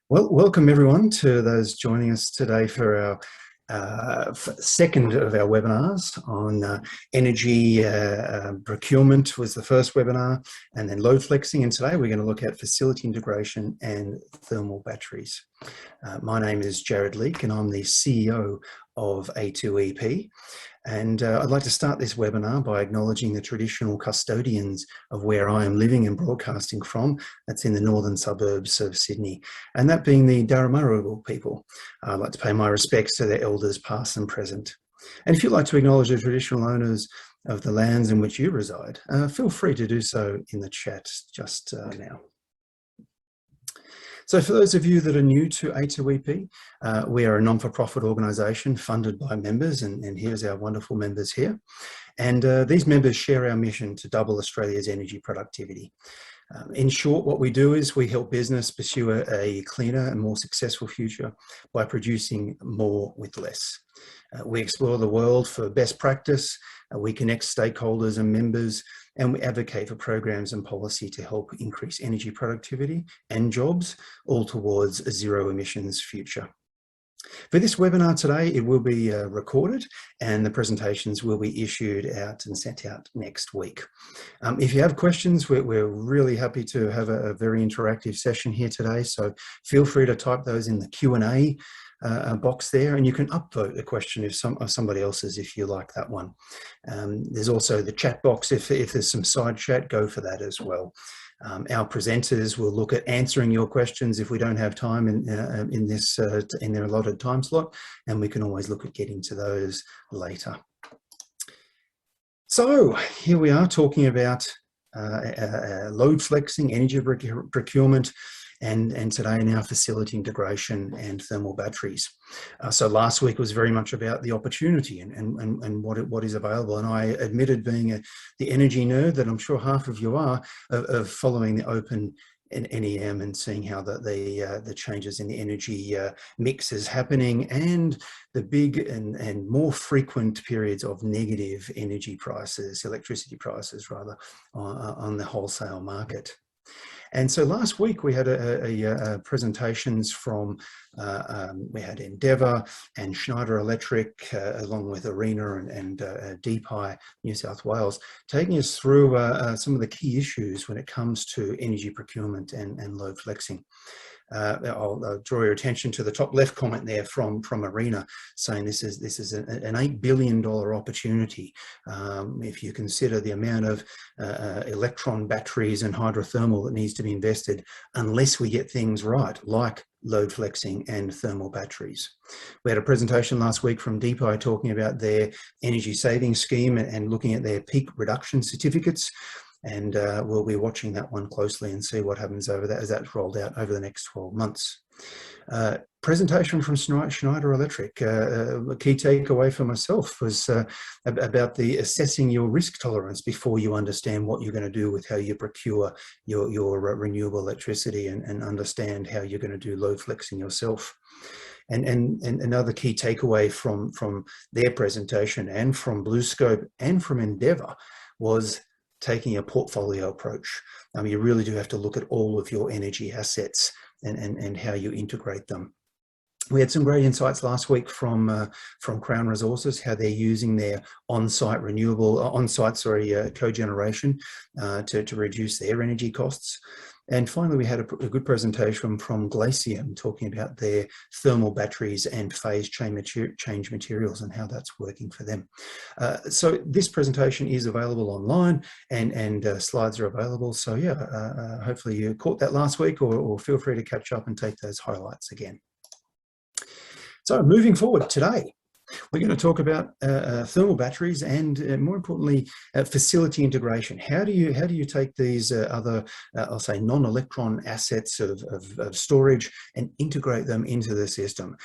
Well, welcome everyone to those joining us today for our second of our webinars on energy procurement was the first webinar, and then load flexing. And today we're going to look at facility integration and thermal batteries. My name is Jared Leake and I'm the CEO of A2EP. And I'd like to start this webinar by acknowledging the traditional custodians of where I am living and broadcasting from. That's in the northern suburbs of Sydney, and that being the Darr people. I'd like to pay my respects to their elders past and present. And if you'd like to acknowledge the traditional owners of the lands in which you reside, feel free to do so in the chat just now. So for those of you that are new to A2EP, we are a non-for-profit organisation funded by members, and here's our wonderful members here. And these members share our mission to double Australia's energy productivity. In short, what we do is we help business pursue a cleaner and more successful future by producing more with less. We explore the world for best practice, we connect stakeholders and members, and we advocate for programs and policy to help increase energy productivity and jobs, all towards a zero emissions future. For this webinar today, it will be recorded and the presentations will be issued out and sent out next week. If you have questions, we're really happy to have a very interactive session here today, so feel free to type those in the Q&A box there, and you can upvote a question of somebody else's if you like that one. There's also the chat box. If there's some side chat, go for that as well. Our presenters will look at answering your questions if we don't have time in their allotted time slot, and we can always look at getting to those later. So here we are talking about load flexing, energy procurement, and today now facility integration and thermal batteries. So last week was very much about the opportunity and what is available. And I admitted, being the energy nerd that I'm sure half of you are, of following the open NEM and seeing how the changes in the energy mix is happening, and the big and more frequent periods of negative energy prices, electricity prices rather, on the wholesale market. And so last week we had presentations from, we had Endeavour and Schneider Electric, along with ARENA and DPI New South Wales, taking us through some of the key issues when it comes to energy procurement and load flexing. I'll draw your attention to the top left comment there from ARENA, saying this is an $8 billion opportunity if you consider the amount of electron batteries and hydrothermal that needs to be invested, unless we get things right, like load flexing and thermal batteries. We had a presentation last week from DPI talking about their energy savings scheme and looking at their peak reduction certificates. And we'll be watching that one closely and see what happens over that as that's rolled out over the next 12 months. Presentation from Schneider Electric. A key takeaway for myself was about the assessing your risk tolerance before you understand what you're going to do with how you procure your renewable electricity, and understand how you're going to do load flexing yourself. And another key takeaway from their presentation and from BlueScope and from Endeavour was taking a portfolio approach. You really do have to look at all of your energy assets and how you integrate them. We had some great insights last week from Crown Resources, how they're using their on-site cogeneration to reduce their energy costs. And finally, we had a good presentation from Glacium talking about their thermal batteries and phase change materials and how that's working for them. So this presentation is available online, and slides are available. So yeah, hopefully you caught that last week, or feel free to catch up and take those highlights again. So moving forward today, we're going to talk about thermal batteries and, more importantly, facility integration. How do you take these other, I'll say, non-electron assets of storage and integrate them into the system?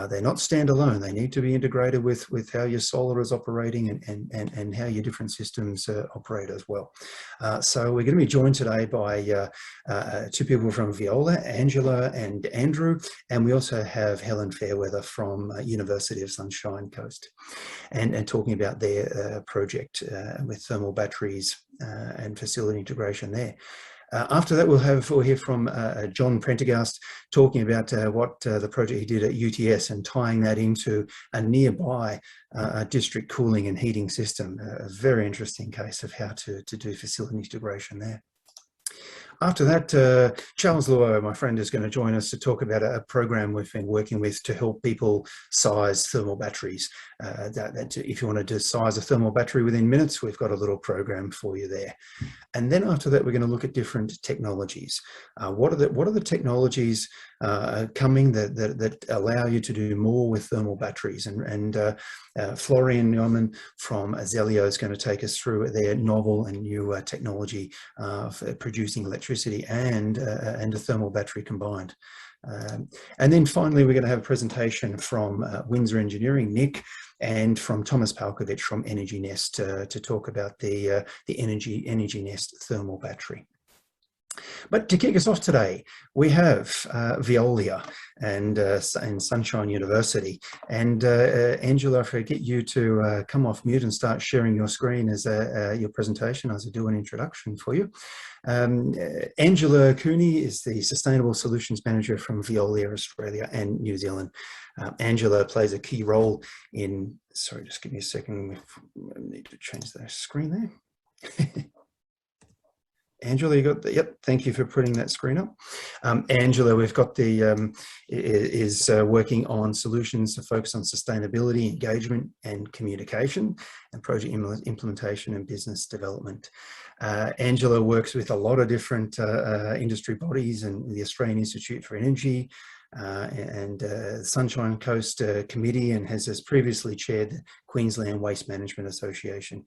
They're not standalone. They need to be integrated with how your solar is operating and how your different systems operate as well. So we're going to be joined today by two people from Veolia, Angela and Andrew, and we also have Helen Fairweather from University of Sunshine Coast, and talking about their project with thermal batteries and facility integration there. After that, we'll hear from John Prendergast talking about what the project he did at UTS and tying that into a nearby district cooling and heating system. A very interesting case of how to do facility integration there. After that, Charles Luo, my friend, is going to join us to talk about a program we've been working with to help people size thermal batteries. If you want to size a thermal battery within minutes, we've got a little program for you there. And then after that, we're going to look at different technologies. What are the technologies coming that allow you to do more with thermal batteries? And Florian Neumann from Azelio is going to take us through their novel and new technology for producing electricity and a thermal battery combined. And then finally, we're going to have a presentation from Windsor Engineering, Nick, and from Thomas Palkovich from Energy Nest to talk about the Energy Nest thermal battery. But to kick us off today, we have Veolia and Sunshine University. And Angela, if I get you to come off mute and start sharing your screen as your presentation as I do an introduction for you. Angela Cooney is the Sustainable Solutions Manager from Veolia, Australia and New Zealand. Angela plays a key role in, sorry, just give me a second, I need to change the screen there. Angela, you got the, yep, thank you for putting that screen up. Angela, we've got the, is working on solutions to focus on sustainability, engagement and communication and project implementation and business development. Angela works with a lot of different industry bodies and the Australian Institute for Energy, and Sunshine Coast Committee, and has previously chaired the Queensland Waste Management Association.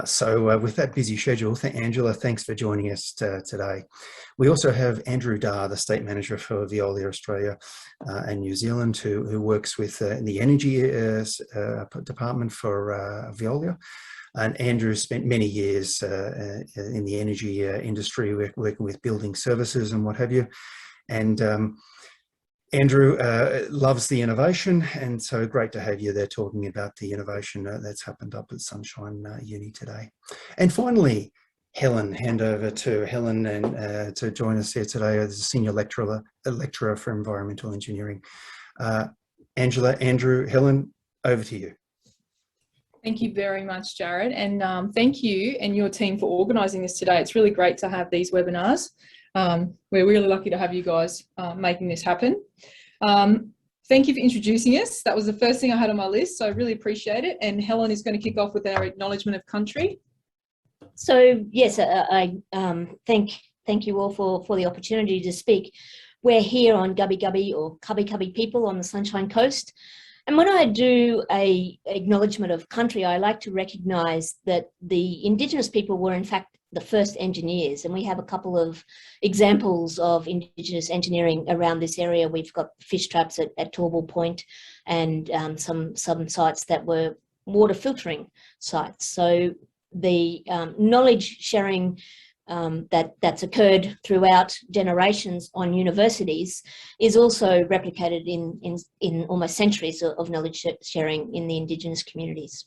So with that busy schedule, Angela, thanks for joining us today. We also have Andrew Darr, the State Manager for Veolia Australia and New Zealand, who works with the Energy Department for Veolia. And Andrew spent many years in the energy industry, working with building services and what have you. And Andrew loves the innovation, and so great to have you there talking about the innovation that's happened up at Sunshine Uni today. And finally, Helen, hand over to Helen and to join us here today as a senior lecturer for environmental engineering. Angela, Andrew, Helen, over to you. Thank you very much, Jared, and thank you and your team for organising this today. It's really great to have these webinars. We're really lucky to have you guys making this happen. Thank you for introducing us. That was the first thing I had on my list, so I really appreciate it. And Helen is going to kick off with our acknowledgement of country. So yes, I thank you all for the opportunity to speak. We're here on Gubbi Gubbi or Cubbi Cubbi people on the Sunshine Coast. And when I do a acknowledgement of country, I like to recognise that the Indigenous people were in fact the first engineers, and we have a couple of examples of Indigenous engineering around this area. We've got fish traps at Torval Point and some sites that were water filtering sites. So the knowledge sharing that's occurred throughout generations on universities is also replicated in almost centuries of knowledge sharing in the Indigenous communities.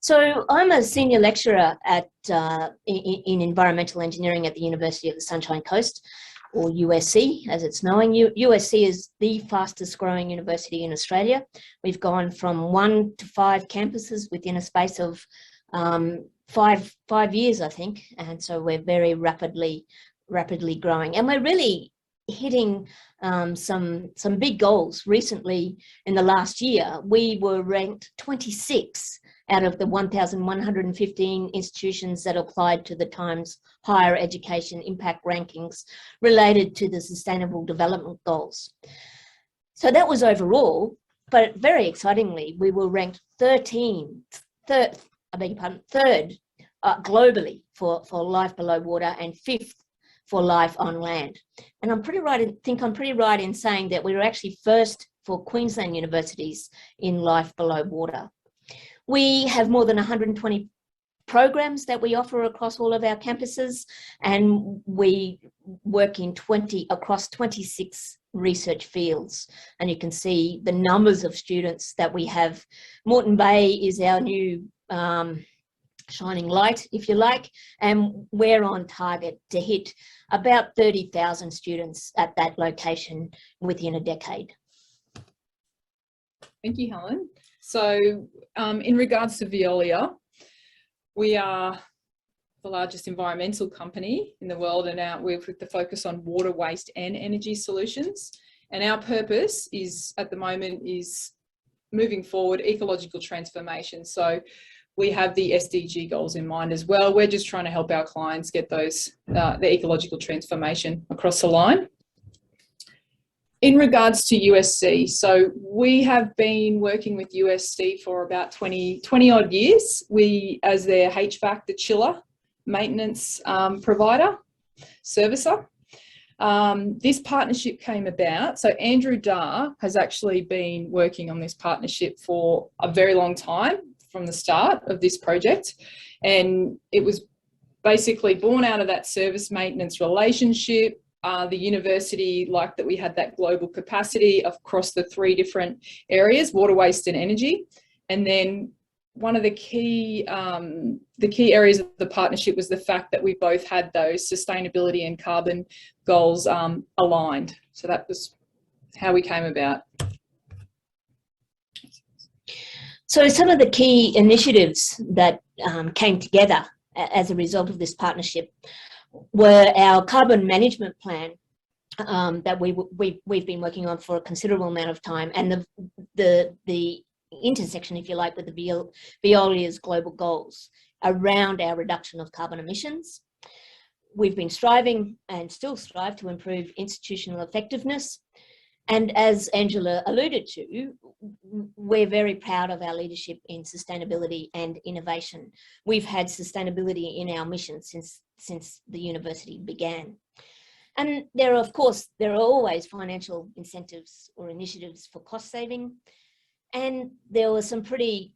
So I'm a senior lecturer at in environmental engineering at the University of the Sunshine Coast, or USC as it's known. USC is the fastest growing university in Australia. We've gone from 1 to 5 campuses within a space of five years, I think. And so we're very rapidly growing. And we're really hitting some big goals. Recently, in the last year, we were ranked 26 out of the 1,115 institutions that applied to the Times Higher Education Impact Rankings related to the Sustainable Development Goals. So that was overall, but very excitingly, we were ranked third globally for life below water and 5th for life on land. And I'm pretty right in saying that we were actually first for Queensland universities in life below water. We have more than 120 programs that we offer across all of our campuses, and we work in across 26 research fields. And you can see the numbers of students that we have. Moreton Bay is our new shining light, if you like, and we're on target to hit about 30,000 students at that location within a decade. Thank you, Helen. So in regards to Veolia, we are the largest environmental company in the world, and we're with the focus on water, waste and energy solutions. And our purpose is, at the moment, is moving forward ecological transformation. So we have the SDG goals in mind as well. We're just trying to help our clients get those, the ecological transformation across the line. In regards to USC, so we have been working with USC for about 20 odd years. We, as their HVAC, the chiller maintenance provider, servicer. This partnership came about. So Andrew Darr has actually been working on this partnership for a very long time, from the start of this project, and it was basically born out of that service maintenance relationship. The university liked that we had that global capacity across the 3 different areas: water, waste and energy. And then one of the key areas of the partnership was the fact that we both had those sustainability and carbon goals aligned. So that was how we came about. So some of the key initiatives that came together as a result of this partnership were our carbon management plan that we've been working on for a considerable amount of time, and the intersection, if you like, with the Veolia's global goals around our reduction of carbon emissions. We've been striving and still strive to improve institutional effectiveness. And as Angela alluded to, we're very proud of our leadership in sustainability and innovation. We've had sustainability in our mission since the university began. And there are always financial incentives or initiatives for cost saving. And there were some pretty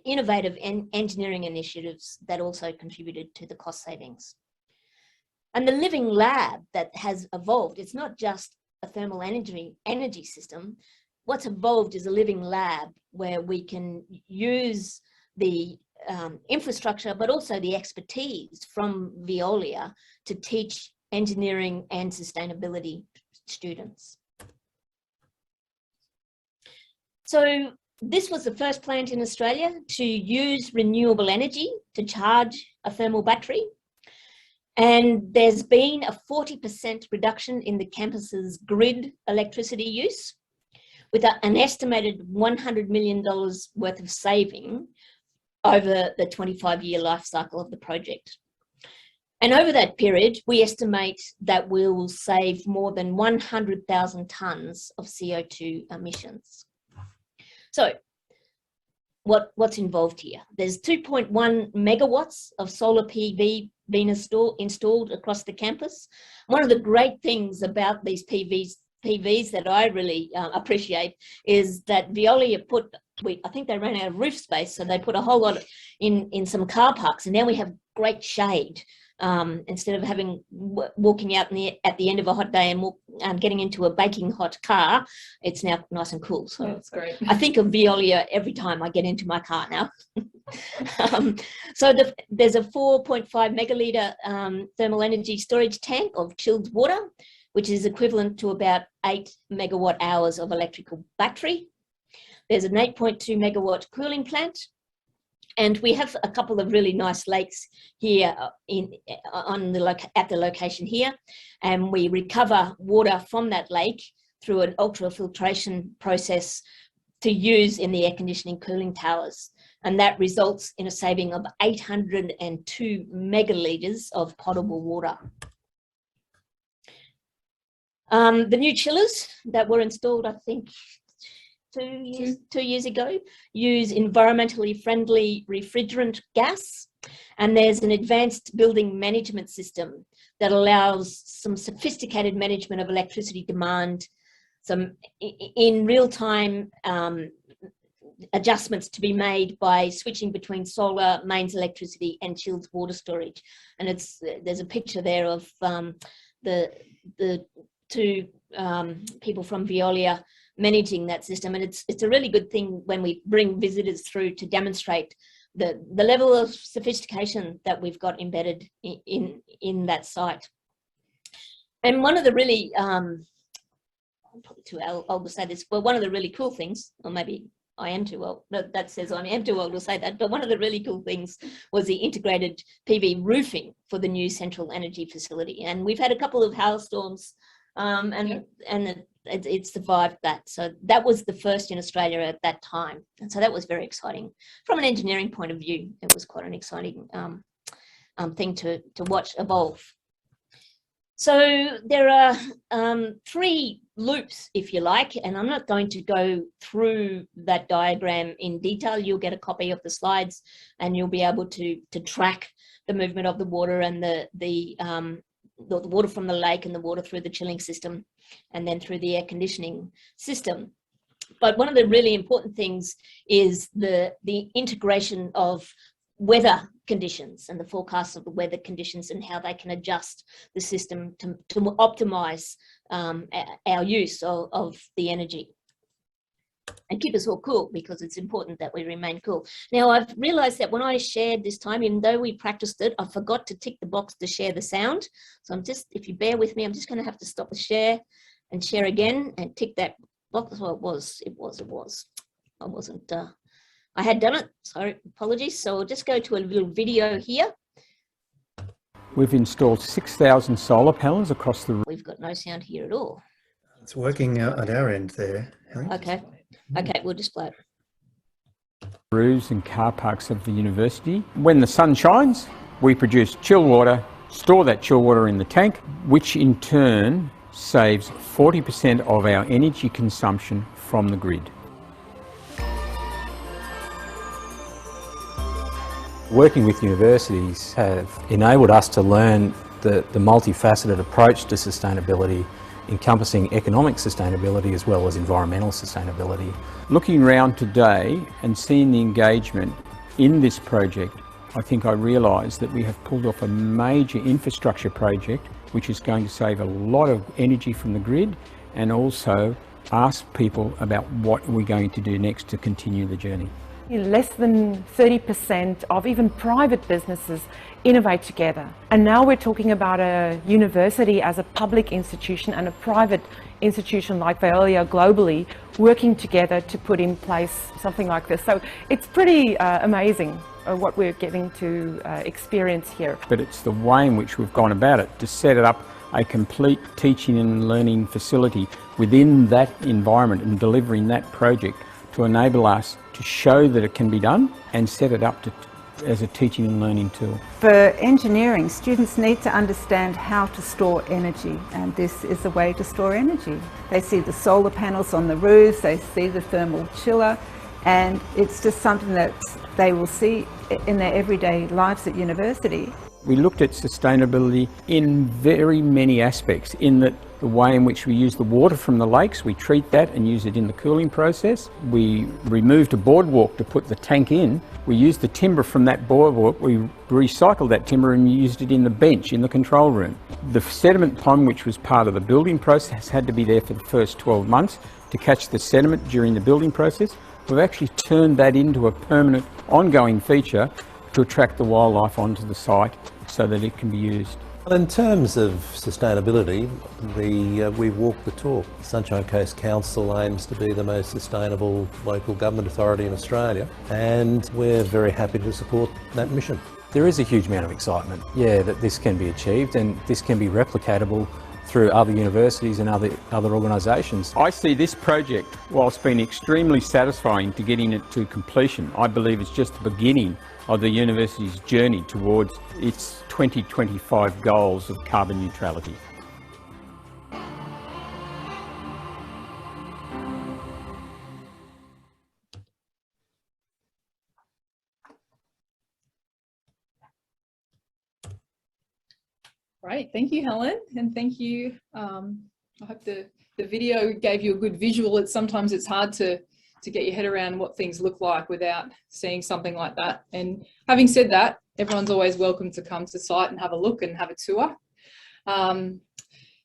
innovative engineering initiatives that also contributed to the cost savings. And the living lab that has evolved, it's not just a thermal energy system. What's evolved is a living lab where we can use the infrastructure, but also the expertise from Veolia to teach engineering and sustainability students. So this was the first plant in Australia to use renewable energy to charge a thermal battery. And there's been a 40% reduction in the campus's grid electricity use, with an estimated $100 million worth of saving over the 25-year life cycle of the project. And over that period, we estimate that we will save more than 100,000 tonnes of CO2 emissions. So what's involved here? There's 2.1 megawatts of solar PV being installed across the campus. One of the great things about these PVs that I really appreciate is that Veolia I think they ran out of roof space, so they put a whole lot in some car parks, and now we have great shade. Instead of walking out at the end of a hot day and getting into a baking hot car, it's now nice and cool. So that's great. I think of Veolia every time I get into my car now. So there's a 4.5 megalitre thermal energy storage tank of chilled water, which is equivalent to about 8 megawatt hours of electrical battery. There's an 8.2 megawatt cooling plant. And we have a couple of really nice lakes here at the location here, and we recover water from that lake through an ultrafiltration process to use in the air conditioning cooling towers, and that results in a saving of 802 megalitres of potable water. The new chillers that were installed, I think, 2 years ago, use environmentally friendly refrigerant gas, and there's an advanced building management system that allows some sophisticated management of electricity demand, some in real time adjustments to be made by switching between solar, mains electricity and chilled water storage. And there's a picture there of the 2 people from Veolia managing that system, and it's a really good thing when we bring visitors through to demonstrate the level of sophistication that we've got embedded in that site. And one of the really, I'm probably too old to say this, but one of the really cool things, or maybe I am too old, no, that says I am too old to say that, but one of the really cool things was the integrated PV roofing for the new central energy facility. And we've had a couple of hailstorms and it survived that. So that was the first in Australia at that time. And so that was very exciting. From an engineering point of view, it was quite an exciting thing to watch evolve. So there are 3 loops, if you like, and I'm not going to go through that diagram in detail. You'll get a copy of the slides and you'll be able to track the movement of the water and the water from the lake and the water through the chilling system and then through the air conditioning system. But one of the really important things is the integration of weather conditions and the forecasts of the weather conditions and how they can adjust the system to optimize our use of the energy and keep us all cool, because it's important that we remain cool. Now, I've realized that when I shared this time, even though we practiced it, I forgot to tick the box to share the sound. So I'm just, if you bear with me, I'm just going to have to stop the share and share again and tick that box. Well, it was. I wasn't, I had done it, sorry, apologies. So I'll just go to a little video here. We've installed 6,000 solar panels across the... We've got no sound here at all. It's working at our end there. Okay, okay, we'll just play it. Roofs and car parks of the university. When the sun shines, we produce chill water, store that chill water in the tank, which in turn saves 40% of our energy consumption from the grid. Working with universities have enabled us to learn the multifaceted approach to sustainability, encompassing economic sustainability as well as environmental sustainability. Looking around today and seeing the engagement in this project, I think I realised that we have pulled off a major infrastructure project which is going to save a lot of energy from the grid and also ask people about what we're going to do next to continue the journey. Less than 30% of even private businesses innovate together. And now we're talking about a university as a public institution and a private institution like Veolia globally working together to put in place something like this. So it's pretty amazing what we're getting to experience here. But it's the way in which we've gone about it to set it up a complete teaching and learning facility within that environment and delivering that project to enable us to show that it can be done and set it up as a teaching and learning tool. For engineering, students need to understand how to store energy, and this is a way to store energy. They see the solar panels on the roofs, they see the thermal chiller, and it's just something that they will see in their everyday lives at university. We looked at sustainability in very many aspects, in that the way in which we use the water from the lakes, we treat that and use it in the cooling process. We removed a boardwalk to put the tank in. We used the timber from that boardwalk, we recycled that timber and used it in the bench in the control room. The sediment pond, which was part of the building process, had to be there for the first 12 months to catch the sediment during the building process. We've actually turned that into a permanent, ongoing feature to attract the wildlife onto the site so that it can be used. Well, in terms of sustainability, we've walked the talk. The Sunshine Coast Council aims to be the most sustainable local government authority in Australia, and we're very happy to support that mission. There is a huge amount of excitement, that this can be achieved and this can be replicatable through other universities and other organisations. I see this project, whilst being extremely satisfying to getting it to completion, I believe it's just the beginning of the university's journey towards its 2025 goals of carbon neutrality. Great, thank you, Helen, and thank you. I hope the video gave you a good visual. Sometimes it's hard to get your head around what things look like without seeing something like that. And having said that, everyone's always welcome to come to site and have a look and have a tour.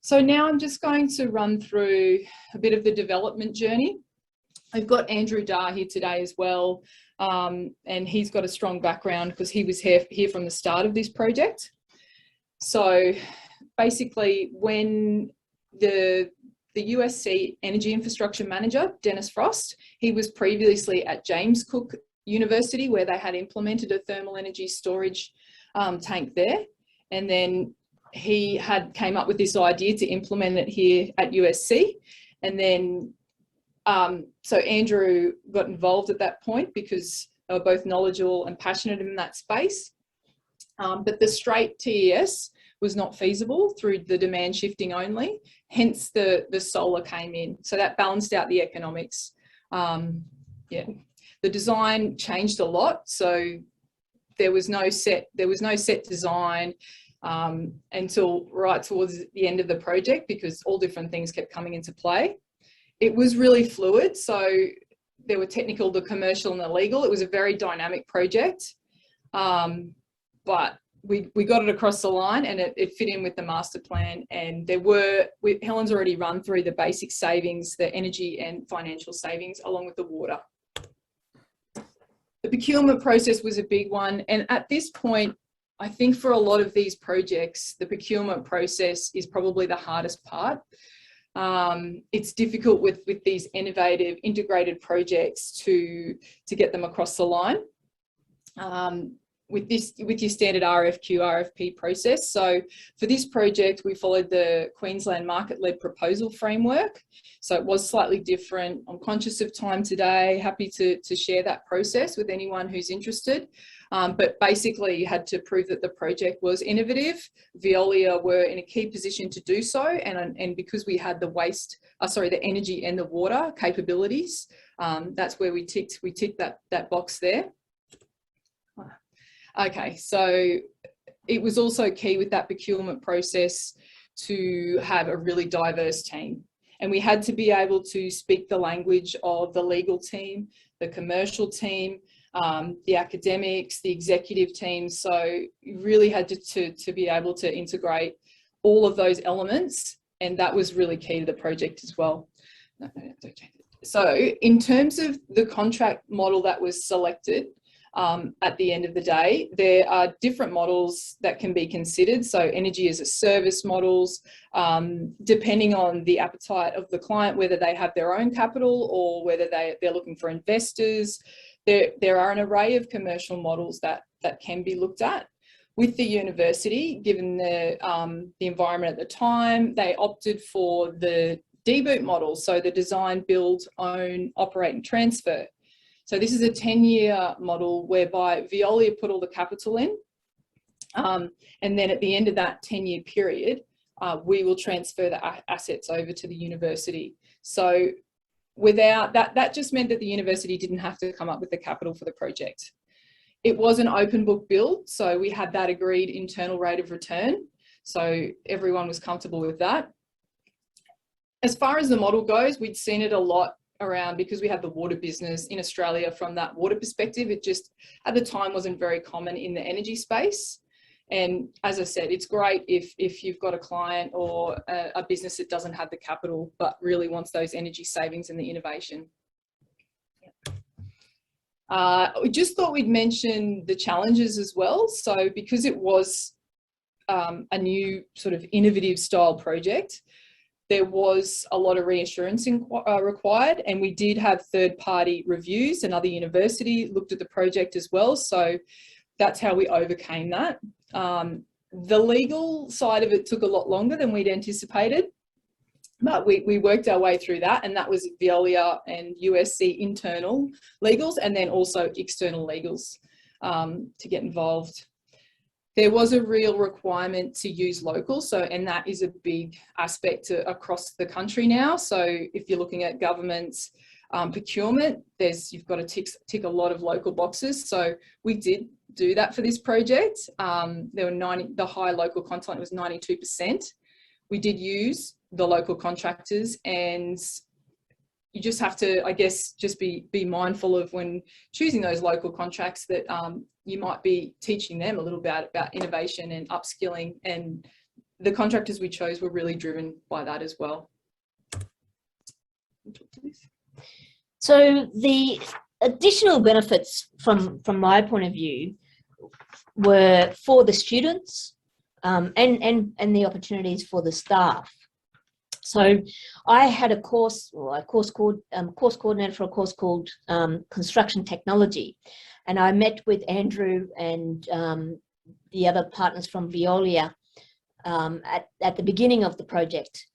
So now I'm just going to run through a bit of the development journey. I've got Andrew Darr here today as well, and he's got a strong background because he was here from the start of this project. So basically, when the USC Energy Infrastructure Manager, Dennis Frost, he was previously at James Cook University, where they had implemented a thermal energy storage tank there, and then he came up with this idea to implement it here at USC, and then so Andrew got involved at that point because they were both knowledgeable and passionate in that space. But the straight TES was not feasible through the demand shifting only, hence the solar came in. So that balanced out the economics. Yeah, the design changed a lot. So there was no set design until right towards the end of the project, because all different things kept coming into play. It was really fluid. So there were technical, the commercial and the legal. It was a very dynamic project. But we got it across the line, and it fit in with the master plan. And Helen's already run through the basic savings, the energy and financial savings, along with the water. The procurement process was a big one. And at this point, I think for a lot of these projects, the procurement process is probably the hardest part. It's difficult with these innovative integrated projects to get them across the line. With your standard RFQ, RFP process. So for this project, we followed the Queensland market-led proposal framework. So it was slightly different. I'm conscious of time today, happy to share that process with anyone who's interested. But basically you had to prove that the project was innovative. Veolia were in a key position to do so. And because we had the energy and the water capabilities, that's where we ticked that box there. Okay, so it was also key with that procurement process to have a really diverse team. And we had to be able to speak the language of the legal team, the commercial team, the academics, the executive team. So you really had to be able to integrate all of those elements. And that was really key to the project as well. No, don't change it. So in terms of the contract model that was selected, at the end of the day, there are different models that can be considered. So energy as a service models, depending on the appetite of the client, whether they have their own capital or whether they're looking for investors. There are an array of commercial models that can be looked at. With the university, given the environment at the time, they opted for the DBOOT model, so the design, build, own, operate and transfer. So this is a 10-year model whereby Veolia put all the capital in, and then at the end of that 10-year period, we will transfer the assets over to the university. So without that just meant that the university didn't have to come up with the capital for the project. It was an open book build, so we had that agreed internal rate of return. So everyone was comfortable with that. As far as the model goes, we'd seen it a lot around, because we have the water business in Australia from that water perspective. It just at the time wasn't very common in the energy space. And as I said, it's great if you've got a client or a business that doesn't have the capital but really wants those energy savings and the innovation. We just thought we'd mention the challenges as well. So because it was a new sort of innovative style project, there was a lot of reassurance required, and we did have third-party reviews. Another university looked at the project as well, so that's how we overcame that. The legal side of it took a lot longer than we'd anticipated, but we worked our way through that, and that was Veolia and USC internal legals, and then also external legals to get involved. There was a real requirement to use local, and that is a big aspect across the country now. So if you're looking at government's procurement, you've got to tick a lot of local boxes. So we did do that for this project. The high local content was 92%. We did use the local contractors, and you just have to, I guess, just be mindful of when choosing those local contracts that you might be teaching them a little bit about innovation and upskilling, and the contractors we chose were really driven by that as well. So the additional benefits from my point of view were for the students and the opportunities for the staff. So I had a course coordinator for a course called Construction Technology, and I met with Andrew and the other partners from Veolia at the beginning of the project.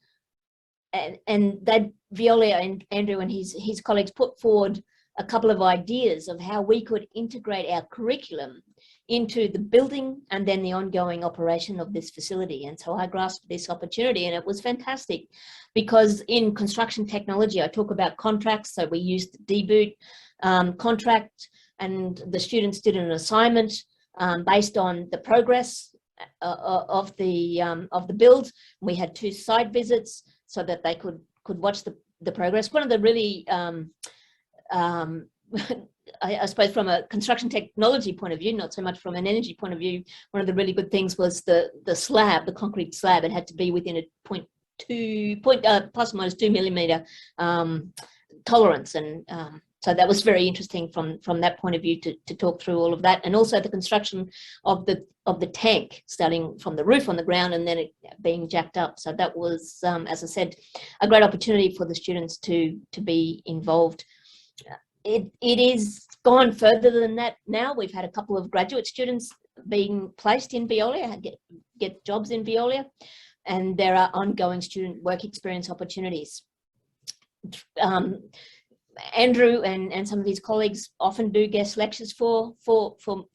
And that Veolia and Andrew and his colleagues put forward a couple of ideas of how we could integrate our curriculum into the building and then the ongoing operation of this facility. And so I grasped this opportunity, and it was fantastic because in construction technology, I talk about contracts. So we used the DBOOT contract, and the students did an assignment based on the progress of the build. We had 2 site visits so that they could watch the progress. One of the really I suppose from a construction technology point of view, not so much from an energy point of view, one of the really good things was the slab, the concrete slab. It had to be within a plus or minus 2 millimeter tolerance, and so that was very interesting from that point of view to talk through all of that, and also the construction of the tank, starting from the roof on the ground and then it being jacked up. So that was, as I said, a great opportunity for the students to be involved. It is gone further than that now. We've had a couple of graduate students being placed in Veolia, get jobs in Veolia, and there are ongoing student work experience opportunities. Andrew and some of his colleagues often do guest lectures for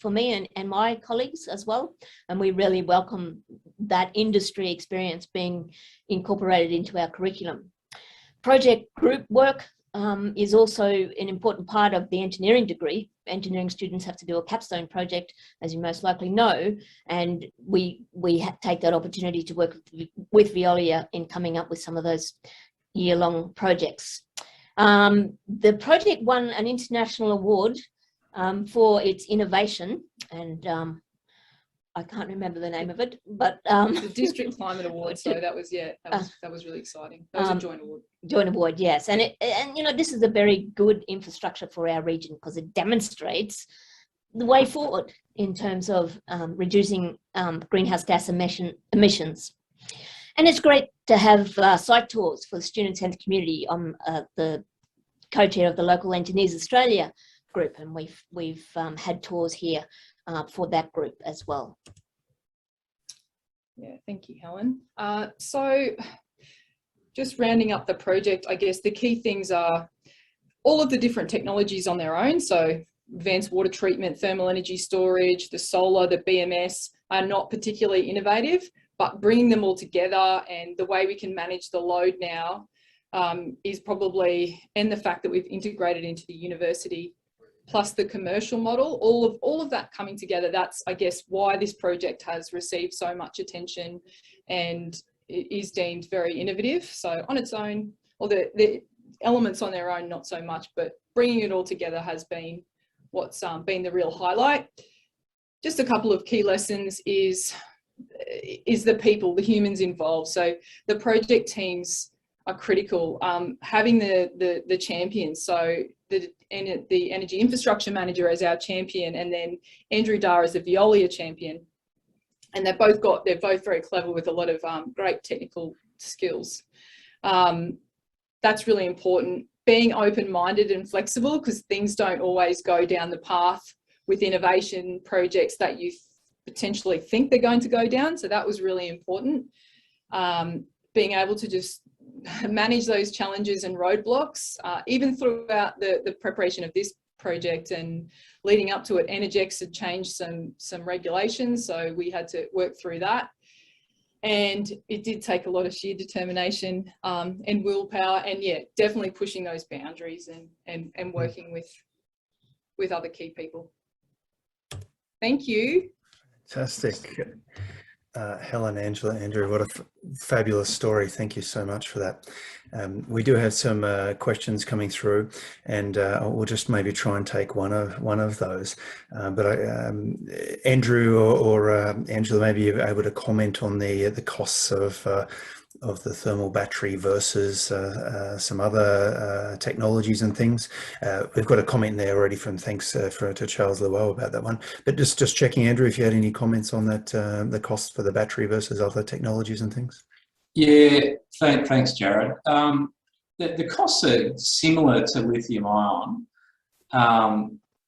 me and my colleagues as well, and we really welcome that industry experience being incorporated into our curriculum. Project group work is also an important part of the engineering degree. Engineering students have to do a capstone project, as you most likely know, and we take that opportunity to work with Veolia in coming up with some of those year-long projects. The project won an international award for its innovation, and I can't remember the name of it, but the District Climate Award. So that was really exciting. That was a joint award. Joint award, yes, and you know, this is a very good infrastructure for our region because it demonstrates the way forward in terms of reducing greenhouse gas emissions. And it's great to have site tours for the students and the community. I'm the co-chair of the Local Engineers Australia group, and we've had tours here for that group as well. Yeah, thank you, Helen. So just rounding up the project, I guess the key things are all of the different technologies on their own. So advanced water treatment, thermal energy storage, the solar, the BMS are not particularly innovative, but bringing them all together and the way we can manage the load now is probably, and the fact that we've integrated into the university plus the commercial model, all of that coming together, that's, I guess, why this project has received so much attention and it is deemed very innovative. So on its own, or the elements on their own, not so much, but bringing it all together has been what's been the real highlight. Just a couple of key lessons is the people, the humans involved. So the project teams are critical. Having the champions, so the energy infrastructure manager as our champion, and then Andrew Darr as the Veolia champion, and they're both very clever with a lot of great technical skills. That's really important. Being open-minded and flexible, because things don't always go down the path with innovation projects that you potentially think they're going to go down. So that was really important. Being able to just manage those challenges and roadblocks, even throughout the preparation of this project and leading up to it, Energex had changed some regulations, so we had to work through that. And it did take a lot of sheer determination and willpower, and yeah, definitely pushing those boundaries and working with other key people. Thank you. Fantastic. Helen, Angela, Andrew, what a fabulous story. Thank you so much for that. We do have some questions coming through, and we'll just maybe try and take one of those. But Andrew or Angela, maybe you're able to comment on the costs of the thermal battery versus some other technologies and things. We've got a comment there already from thanks to Charles Llewellyn about that one. But just checking, Andrew, if you had any comments on that, the cost for the battery versus other technologies and things. Yeah, thanks, Jared. The costs are similar to lithium ion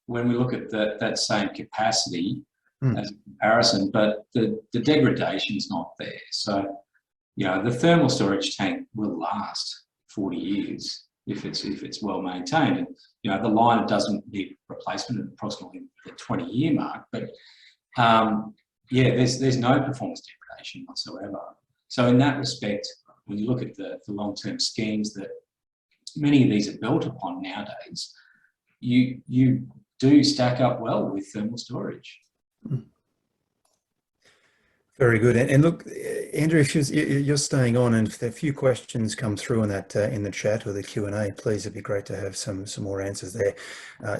when we look at that same capacity as a comparison, but the degradation's not there. So, you know, the thermal storage tank will last 40 years if it's well maintained. And, you know, the liner doesn't need replacement at approximately the 20-year mark, but yeah, there's no performance degradation whatsoever. So in that respect, when you look at the long-term schemes that many of these are built upon nowadays, you do stack up well with thermal storage. Very good. And look, Andrew, if you're staying on, and if a few questions come through on that in the chat or the Q&A, please, it'd be great to have some more answers there.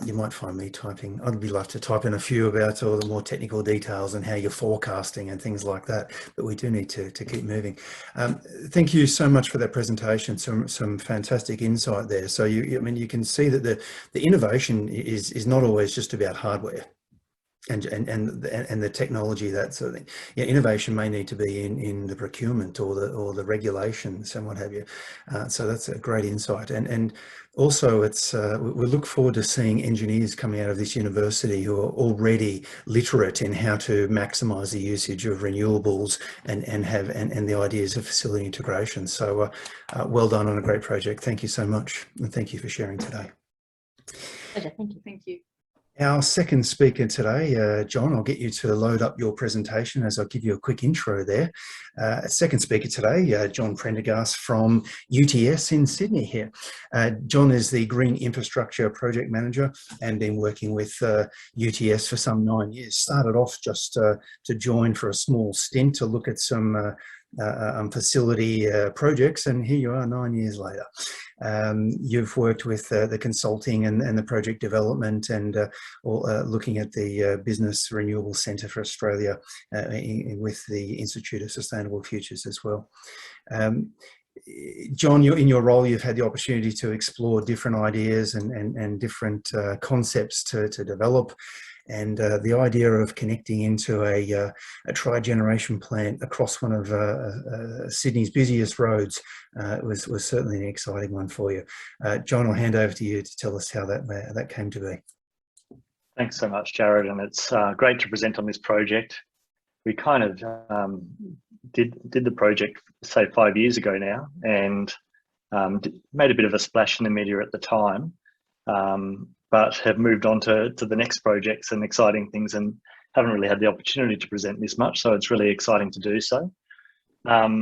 You might find me typing. I'd be love to type in a few about all the more technical details and how you're forecasting and things like that. But we do need to keep moving. Thank you so much for that presentation. Some fantastic insight there. So I mean, you can see that the innovation is not always just about hardware. And the technology, that sort of thing. Yeah, innovation may need to be in the procurement or the regulations and what have you. So that's a great insight. And also, it's we look forward to seeing engineers coming out of this university who are already literate in how to maximise the usage of renewables and the ideas of facility integration. So well done on a great project. Thank you so much, and thank you for sharing today. Pleasure. Thank you. Thank you. Our second speaker today, John, I'll get you to load up your presentation as I'll give you a quick intro there. Second speaker today, John Prendergast from UTS in Sydney here. John is the Green Infrastructure Project Manager and been working with UTS for some 9 years. Started off just to join for a small stint to look at some facility projects, and here you are 9 years later. You've worked with the consulting and the project development and looking at the Business Renewable Centre for Australia with the Institute of Sustainable Futures as well. John, in your role, you've had the opportunity to explore different ideas and different concepts to develop. And the idea of connecting into a tri-generation plant across one of Sydney's busiest roads was certainly an exciting one for you. John, I'll hand over to you to tell us how that came to be. Thanks so much, Jared, and it's great to present on this project. We kind of did the project, say, 5 years ago now, and made a bit of a splash in the media at the time. But have moved on to the next projects and exciting things, and haven't really had the opportunity to present this much, so it's really exciting to do so.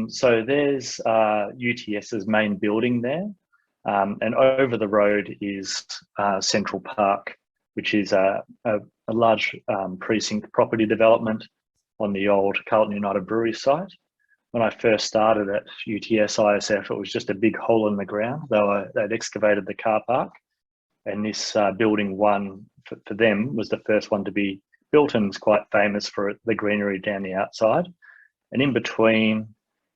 So there's UTS's main building there, and over the road is Central Park, which is a large precinct property development on the old Carlton United Brewery site. When I first started at UTS ISF, it was just a big hole in the ground. They'd excavated the car park. And this building one for them was the first one to be built, and is quite famous for the greenery down the outside. And in between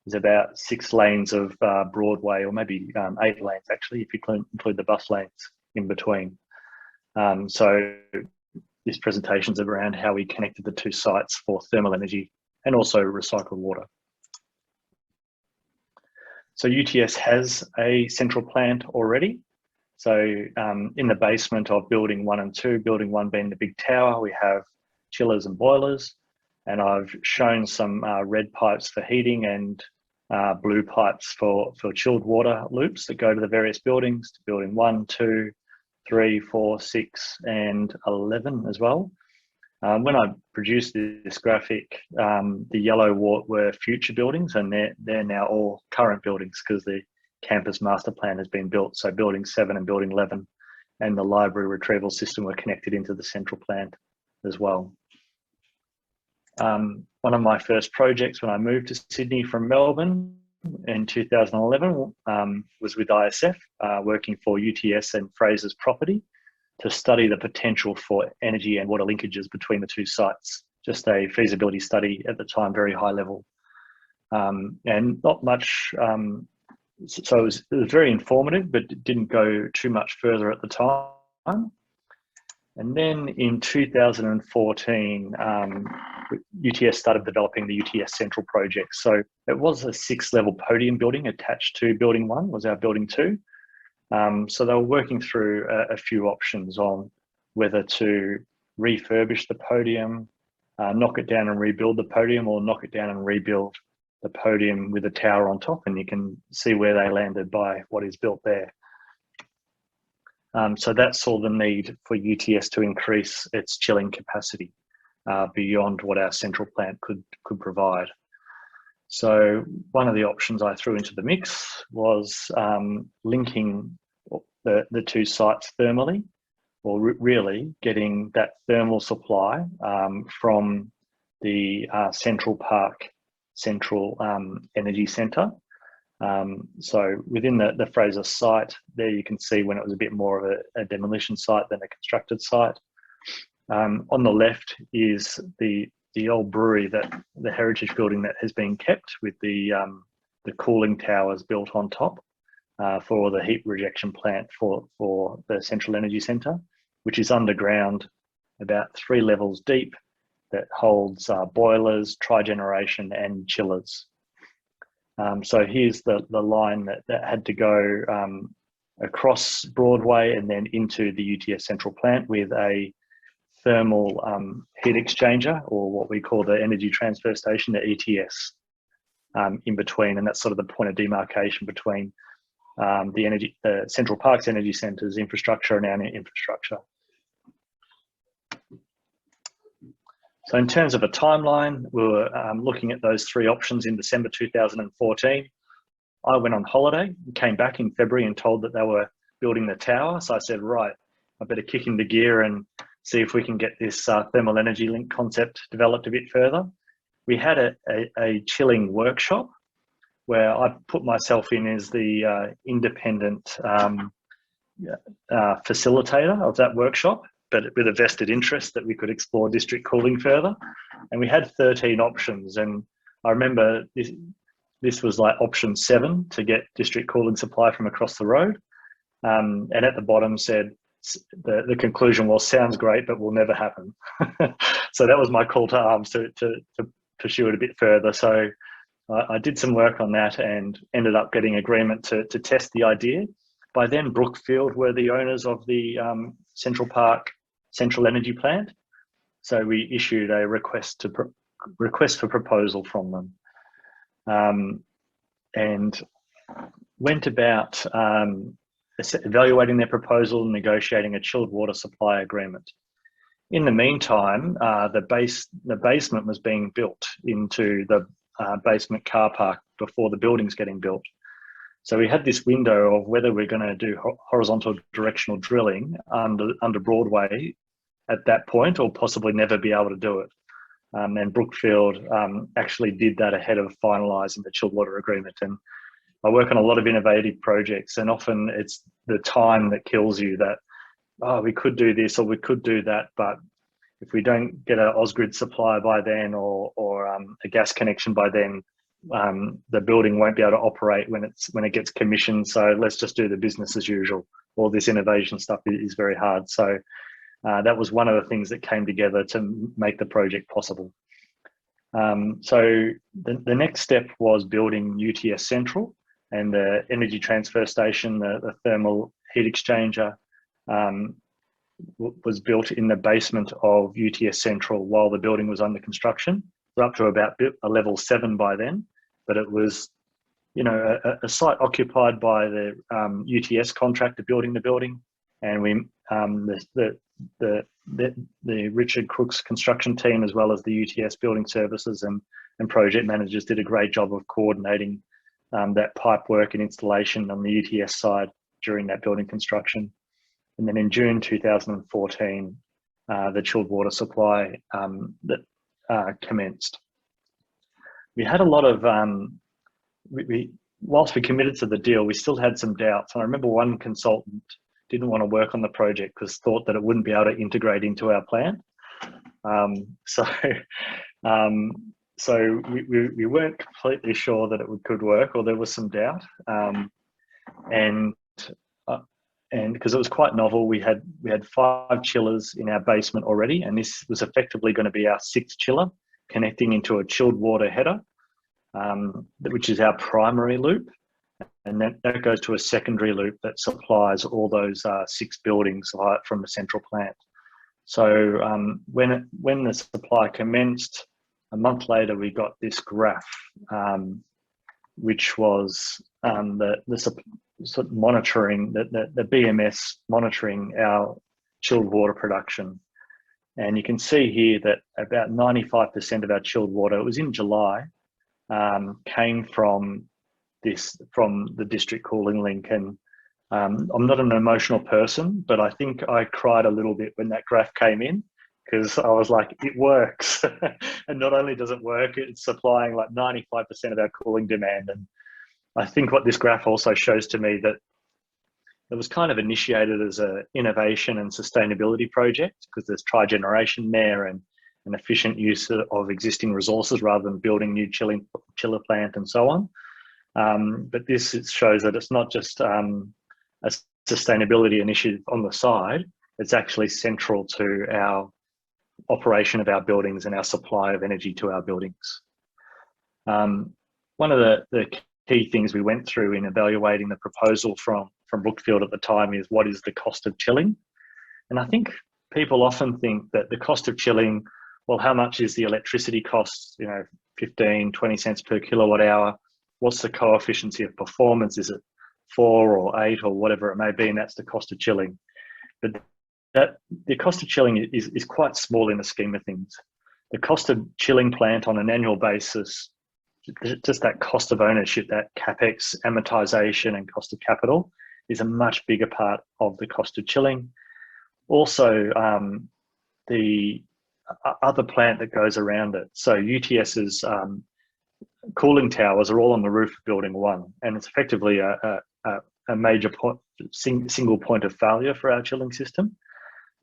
is about 6 lanes of Broadway, or maybe 8 lanes actually, if you include the bus lanes in between. So this presentation is around how we connected the two sites for thermal energy and also recycled water. So UTS has a central plant already. So in the basement of building 1 and 2, building 1 being the big tower, we have chillers and boilers, and I've shown some red pipes for heating and blue pipes for chilled water loops that go to the various buildings, to building 1, 2, 3, 4, 6, and 11 as well. When I produced this graphic, the yellow were future buildings, and they're now all current buildings because the campus master plan has been built. So building 7 and building 11 and the library retrieval system were connected into the central plant as well. One of my first projects when I moved to Sydney from Melbourne in 2011 was with ISF, working for UTS and Fraser's Property to study the potential for energy and water linkages between the two sites. Just a feasibility study at the time, very high level. and not much. So it was very informative, but it didn't go too much further at the time. And then in 2014, UTS started developing the UTS Central project. So it was a 6-level podium building attached to building 1, was our building 2. So they were working through a few options on whether to refurbish the podium, knock it down and rebuild the podium, or knock it down and rebuild the podium with a tower on top. And you can see where they landed by what is built there. So that saw the need for UTS to increase its chilling capacity beyond what our central plant could provide. So one of the options I threw into the mix was linking the 2 sites thermally, or really getting that thermal supply from the Central Park Central Energy Centre. So within the Fraser site, there you can see when it was a bit more of a demolition site than a constructed site. On the left is the old brewery, the heritage building that has been kept with the cooling towers built on top for the heat rejection plant for the Central Energy Centre, which is underground about 3 levels deep, that holds boilers, trigeneration and chillers. So here's the line that had to go across Broadway and then into the UTS Central plant with a thermal heat exchanger, or what we call the Energy Transfer Station, the ETS, in between. And that's sort of the point of demarcation between the Central Parks Energy Centre's infrastructure and our infrastructure. So in terms of a timeline, we were looking at those 3 options in December 2014. I went on holiday, came back in February and told that they were building the tower. So I said, right, I better kick into gear and see if we can get this thermal energy link concept developed a bit further. We had a chilling workshop where I put myself in as the independent facilitator of that workshop, but with a vested interest that we could explore district cooling further. And we had 13 options. And I remember this was like option 7, to get district cooling supply from across the road. And at the bottom said, the conclusion was, sounds great, but will never happen. So that was my call to arms to pursue it a bit further. So I did some work on that and ended up getting agreement to test the idea. By then, Brookfield were the owners of the Central Park Central Energy Plant. So we issued a request for proposal from them, and went about evaluating their proposal and negotiating a chilled water supply agreement. In the meantime, the basement was being built into the basement car park before the building's getting built. So we had this window of whether we're going to do horizontal directional drilling under Broadway at that point, or possibly never be able to do it. And Brookfield actually did that ahead of finalising the chilled water agreement. And I work on a lot of innovative projects, and often it's the time that kills you, that, oh, we could do this or we could do that, but if we don't get an Ausgrid supply by then, or a gas connection by then, the building won't be able to operate when it gets commissioned. So let's just do the business as usual. All this innovation stuff is very hard. So that was one of the things that came together to make the project possible. So the next step was building UTS Central, and the energy transfer station, the thermal heat exchanger, was built in the basement of UTS Central while the building was under construction. We're up to about a level 7 by then, but it was, a site occupied by the UTS contractor building the building, and we the Richard Crook's construction team, as well as the UTS building services and project managers, did a great job of coordinating that pipe work and installation on the UTS side during that building construction. And then in June 2014, the chilled water supply commenced. We had a lot of, whilst we committed to the deal, we still had some doubts. And I remember one consultant didn't want to work on the project because thought that it wouldn't be able to integrate into our plan. so we weren't completely sure that it could work, or there was some doubt. And because it was quite novel, we had 5 chillers in our basement already, and this was effectively going to be our 6th chiller connecting into a chilled water header, which is our primary loop, and that goes to a secondary loop that supplies all those 6 buildings from the central plant. So when the supply commenced, a month later we got this graph, which was the sort of monitoring, the BMS monitoring our chilled water production. And you can see here that about 95% of our chilled water, it was in July, came from the district cooling link. And I'm not an emotional person, but I think I cried a little bit when that graph came in, because I was like, it works. And not only does it work, it's supplying like 95% of our cooling demand. And I think what this graph also shows to me, that it was kind of initiated as an innovation and sustainability project, because there's trigeneration there and an efficient use of existing resources rather than building new chiller plant and so on. But this shows that it's not just a sustainability initiative on the side, it's actually central to our operation of our buildings and our supply of energy to our buildings. One of the key things we went through in evaluating the proposal from Brookfield at the time is, what is the cost of chilling? And I think people often think that the cost of chilling, well, how much is the electricity cost? 15, 20 cents per kilowatt hour. What's the coefficient of performance? Is it 4 or 8 or whatever it may be? And that's the cost of chilling. But the cost of chilling is quite small in the scheme of things. The cost of chilling plant on an annual basis, just that cost of ownership, that capex, amortization and cost of capital, is a much bigger part of the cost of chilling. Also, the other plant that goes around it. So UTS's cooling towers are all on the roof of building 1, and it's effectively a major single point of failure for our chilling system,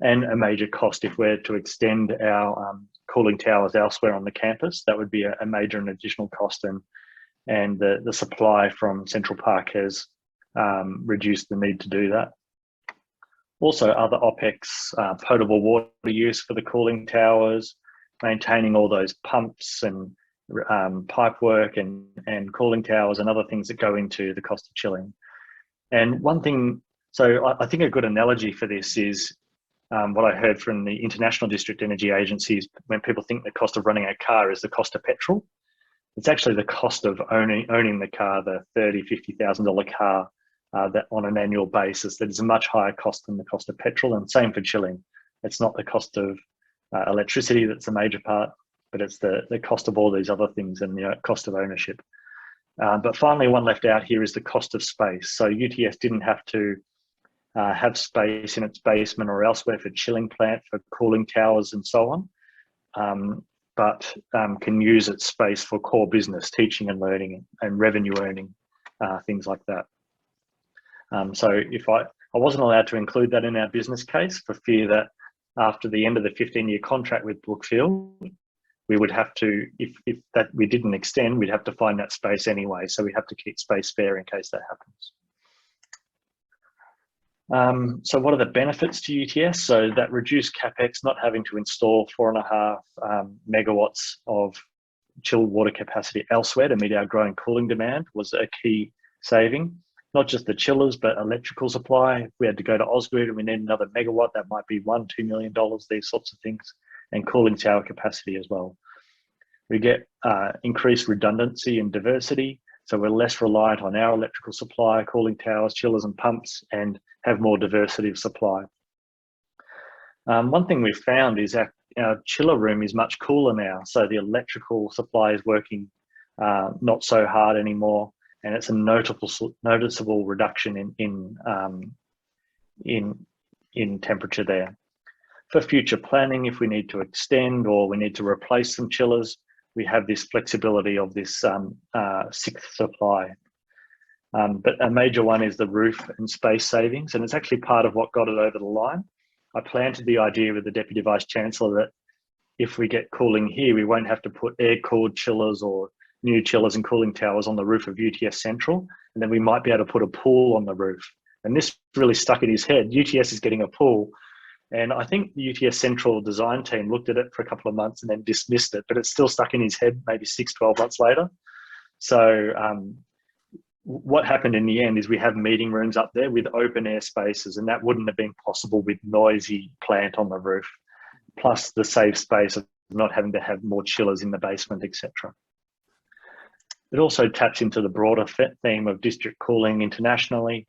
and a major cost if we're to extend our cooling towers elsewhere on the campus. That would be a major and additional cost, and the supply from Central Park has reduced the need to do that. Also, other OPEX, potable water use for the cooling towers, maintaining all those pumps and pipe work and cooling towers and other things that go into the cost of chilling. And one thing, so I think a good analogy for this is what I heard from the International District Energy Agencies, when people think the cost of running a car is the cost of petrol. It's actually the cost of owning the car, the $30,000, $50,000 car, that on an annual basis, that is a much higher cost than the cost of petrol. And same for chilling. It's not the cost of electricity that's a major part, but it's the cost of all these other things and the cost of ownership. But finally, one left out here is the cost of space. So UTS didn't have to have space in its basement or elsewhere for chilling plant, for cooling towers and so on, but can use its space for core business, teaching and learning and revenue earning, things like that. So if I wasn't allowed to include that in our business case for fear that after the end of the 15-year contract with Brookfield, we would have to, if that we didn't extend, we'd have to find that space anyway. So we have to keep space spare in case that happens. So what are the benefits to UTS? So that reduced capex, not having to install 4.5 megawatts of chilled water capacity elsewhere to meet our growing cooling demand, was a key saving. Not just the chillers, but electrical supply. If we had to go to Osgrid and we need another megawatt, that might be $1, $2 million, these sorts of things, and cooling tower capacity as well. We get increased redundancy and diversity, so we're less reliant on our electrical supply, cooling towers, chillers and pumps, and have more diversity of supply. One thing we've found is our chiller room is much cooler now, so the electrical supply is working not so hard anymore, and it's a noticeable reduction in temperature there. For future planning, if we need to extend or we need to replace some chillers, we have this flexibility of this 6th supply. But a major one is the roof and space savings, and it's actually part of what got it over the line. I planted the idea with the Deputy Vice Chancellor that if we get cooling here, we won't have to put air-cooled chillers or new chillers and cooling towers on the roof of UTS Central, and then we might be able to put a pool on the roof. And this really stuck in his head. UTS is getting a pool. And I think the UTS Central design team looked at it for a couple of months and then dismissed it, but it's still stuck in his head maybe 6-12 months later. So what happened in the end is we have meeting rooms up there with open air spaces, and that wouldn't have been possible with noisy plant on the roof, plus the safe space of not having to have more chillers in the basement, etc. It also taps into the broader theme of district cooling internationally.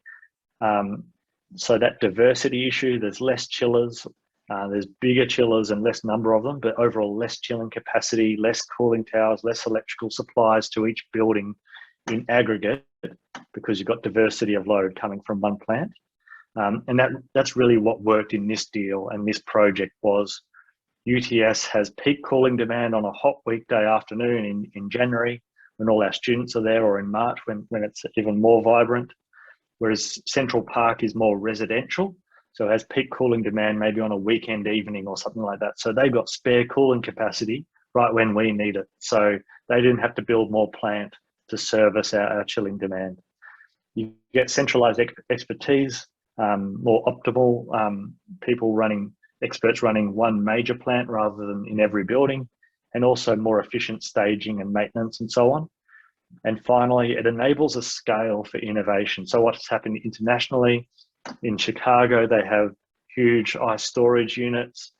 So that diversity issue, there's less chillers, there's bigger chillers and less number of them, but overall less chilling capacity, less cooling towers, less electrical supplies to each building in aggregate, because you've got diversity of load coming from one plant. And that's really what worked in this deal and this project was UTS has peak cooling demand on a hot weekday afternoon in January when all our students are there, or in March when it's even more vibrant. Whereas Central Park is more residential, so it has peak cooling demand maybe on a weekend evening or something like that. So they've got spare cooling capacity right when we need it. So they didn't have to build more plant to service our chilling demand. You get centralized expertise, more optimal experts running one major plant rather than in every building, and also more efficient staging and maintenance and so on. And finally, it enables a scale for innovation. So what's happened internationally, in Chicago, they have huge ice storage units.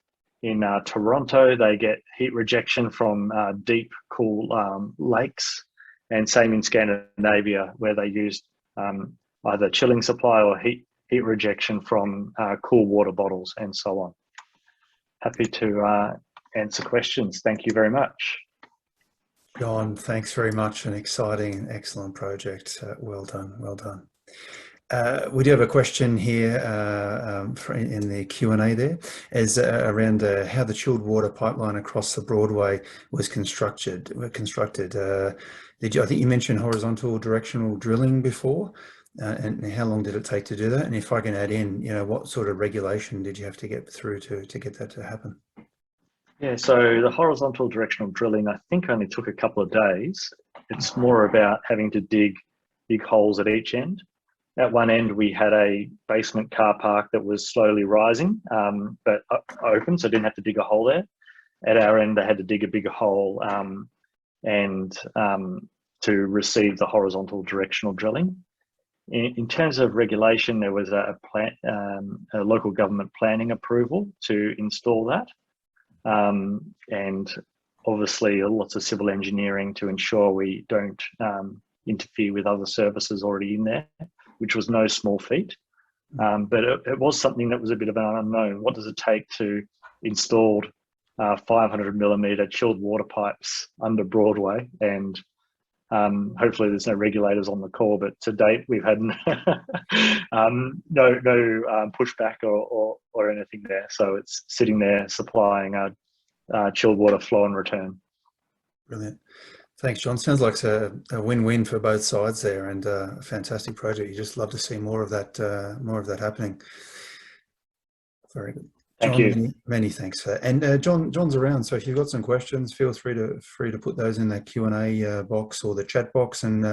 In Toronto, they get heat rejection from deep, cool lakes. And same in Scandinavia, where they used either chilling supply or heat rejection from cool water bottles and so on. Happy to answer questions. Thank you very much. John, thanks very much. An exciting and excellent project. Well done, well done. We do have a question here in the Q&A there, is around how the chilled water pipeline across the Broadway was constructed. I think you mentioned horizontal directional drilling before, and how long did it take to do that? And if I can add in, what sort of regulation did you have to get through to get that to happen? Yeah, so the horizontal directional drilling, I think only took a couple of days. It's more about having to dig big holes at each end. At one end, we had a basement car park that was slowly rising, but open, so I didn't have to dig a hole there. At our end, they had to dig a bigger hole to receive the horizontal directional drilling. In terms of regulation, there was a local government planning approval to install that. And obviously lots of civil engineering to ensure we don't interfere with other services already in there, which was no small feat. But it was something that was a bit of an unknown. What does it take to install 500mm chilled water pipes under Broadway? And hopefully there's no regulators on the call, but to date we've had no pushback or anything there. So it's sitting there supplying chilled water flow and return. Brilliant. Thanks, John. Sounds like a win-win for both sides there, and a fantastic project. You just love to see more of that happening. Very good. Thank John, you. Many thanks for that. And John's around, so if you've got some questions, feel free to put those in the Q&A box or the chat box, and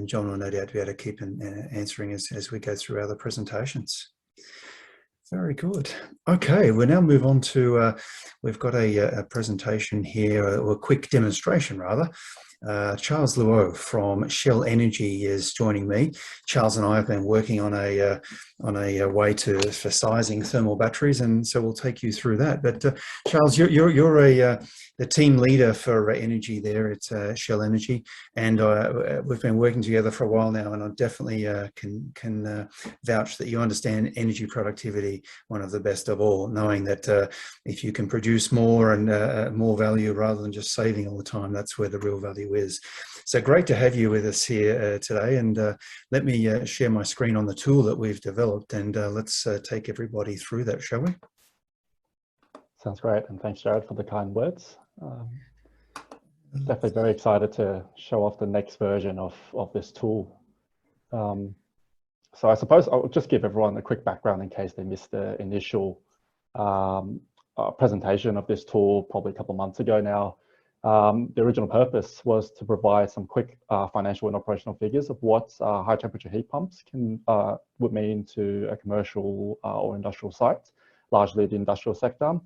John will no doubt be able to keep answering as we go through other presentations. Very good. Okay, we'll now move on to, we've got a presentation here, or a quick demonstration rather. Charles Luo from Shell Energy is joining me. Charles and I have been working on a way for sizing thermal batteries, and so we'll take you through that. But Charles, you're the team leader for energy there at Shell Energy, and we've been working together for a while now, and I definitely can vouch that you understand energy productivity, one of the best of all, knowing that if you can produce more and more value rather than just saving all the time, that's where the real value is. So great to have you with us here today, and let me share my screen on the tool that we've developed, and let's take everybody through that, shall we? Sounds great, and thanks, Jared, for the kind words. Definitely very excited to show off the next version of this tool. So I suppose I'll just give everyone a quick background in case they missed the initial presentation of this tool probably a couple of months ago now, the original purpose was to provide some quick financial and operational figures of what high temperature heat pumps would mean to a commercial or industrial site, largely the industrial sector.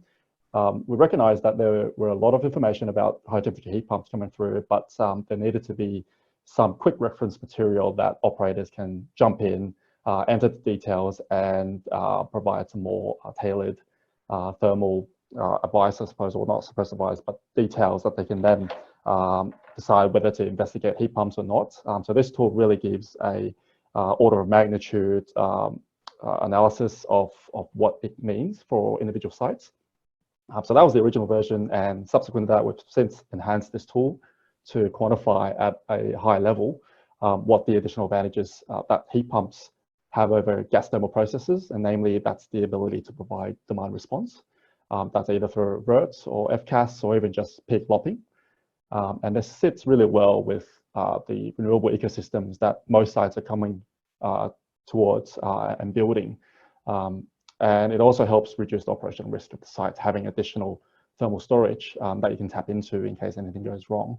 We recognized that there were a lot of information about high temperature heat pumps coming through, but there needed to be some quick reference material that operators can jump in, enter the details, and provide some more tailored thermal advice, I suppose, or not supposed advice, but details that they can then decide whether to investigate heat pumps or not. So this tool really gives a order of magnitude analysis of what it means for individual sites. So that was the original version, and subsequent to that, we've since enhanced this tool to quantify at a high level what the additional advantages that heat pumps have over gas thermal processes, and namely that's the ability to provide demand response. That's either through RERTs or FCAS or even just peak lopping. And this sits really well with the renewable ecosystems that most sites are coming towards and building. And it also helps reduce the operational risk of the site having additional thermal storage that you can tap into in case anything goes wrong.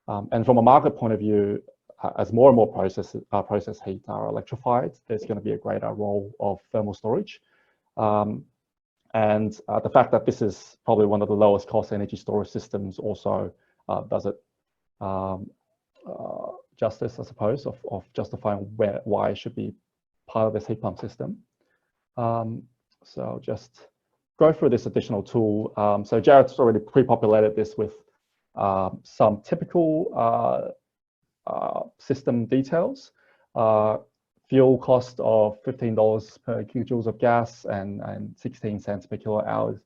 And from a market point of view, as more and more process heat are electrified, there's going to be a greater role of thermal storage. And the fact that this is probably one of the lowest cost energy storage systems also does it justice, I suppose, of justifying why it should be part of this heat pump system. So I'll just go through this additional tool. So Jared's already pre-populated this with some typical system details. Fuel cost of $15 per gigajoules of gas and 16 cents per kilowatt hours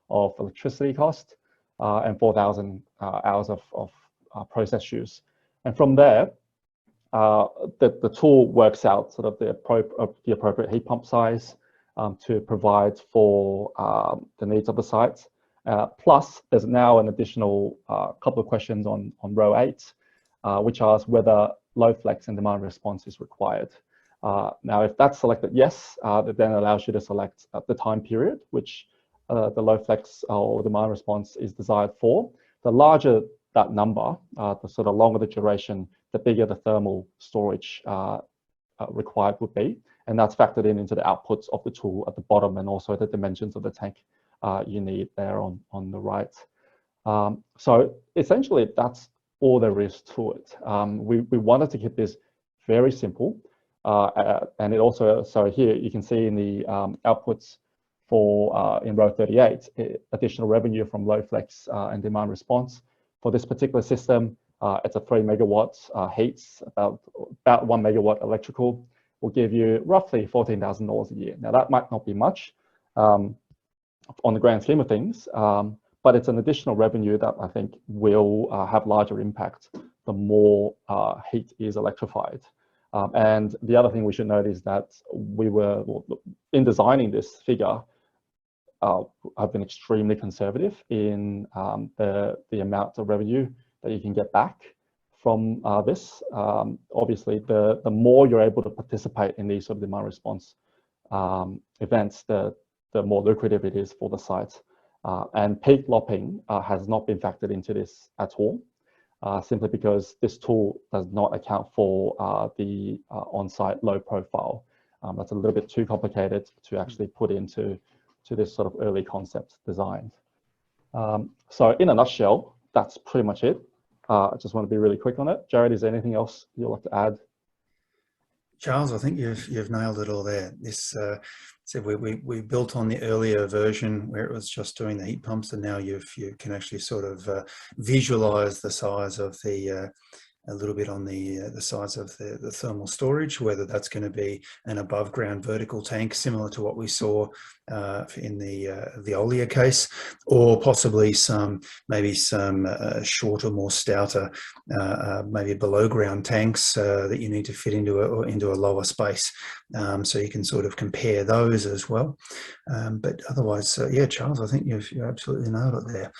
of electricity cost, and 4,000 hours of process use. And from there, the tool works out sort of the appropriate heat pump size to provide for the needs of the site. Plus, there's now an additional couple of questions on row 8, which asks whether load flex and demand response is required. Now, if that's selected yes, that then allows you to select the time period which the load flex or demand response is desired for. The larger that number, the sort of longer the duration, the bigger the thermal storage required would be. And that's factored into the outputs of the tool at the bottom, and also the dimensions of the tank you need there on the right. So essentially, that's all there is to it. We wanted to keep this very simple. And it also, so here you can see in the outputs for in row 38, additional revenue from load flex and demand response. For this particular system, it's a 3 megawatts heats, about 1 megawatt electrical, will give you roughly $14,000 a year. Now that might not be much on the grand scheme of things, but it's an additional revenue that I think will have larger impact the more heat is electrified. And the other thing we should note is that we were, in designing this figure, I've been extremely conservative in the amount of revenue that you can get back from this. Obviously, the more you're able to participate in these sort of demand response events, the more lucrative it is for the site. And peak lopping has not been factored into this at all, simply because this tool does not account for the on-site load profile. That's a little bit too complicated to actually put into this sort of early concept design. So in a nutshell, that's pretty much it. I just want to be really quick on it. Jared, is there anything else you'd like to add? Charles, I think you've nailed it all there. This so we built on the earlier version where it was just doing the heat pumps, and now you can actually sort of visualize the size of the a little bit on the size of the thermal storage, whether that's going to be an above ground vertical tank similar to what we saw in the Veolia case, or possibly maybe some shorter, more stouter, maybe below ground tanks that you need to fit into a lower space. So you can sort of compare those as well. But otherwise, yeah, Charles, I think you've absolutely nailed it there.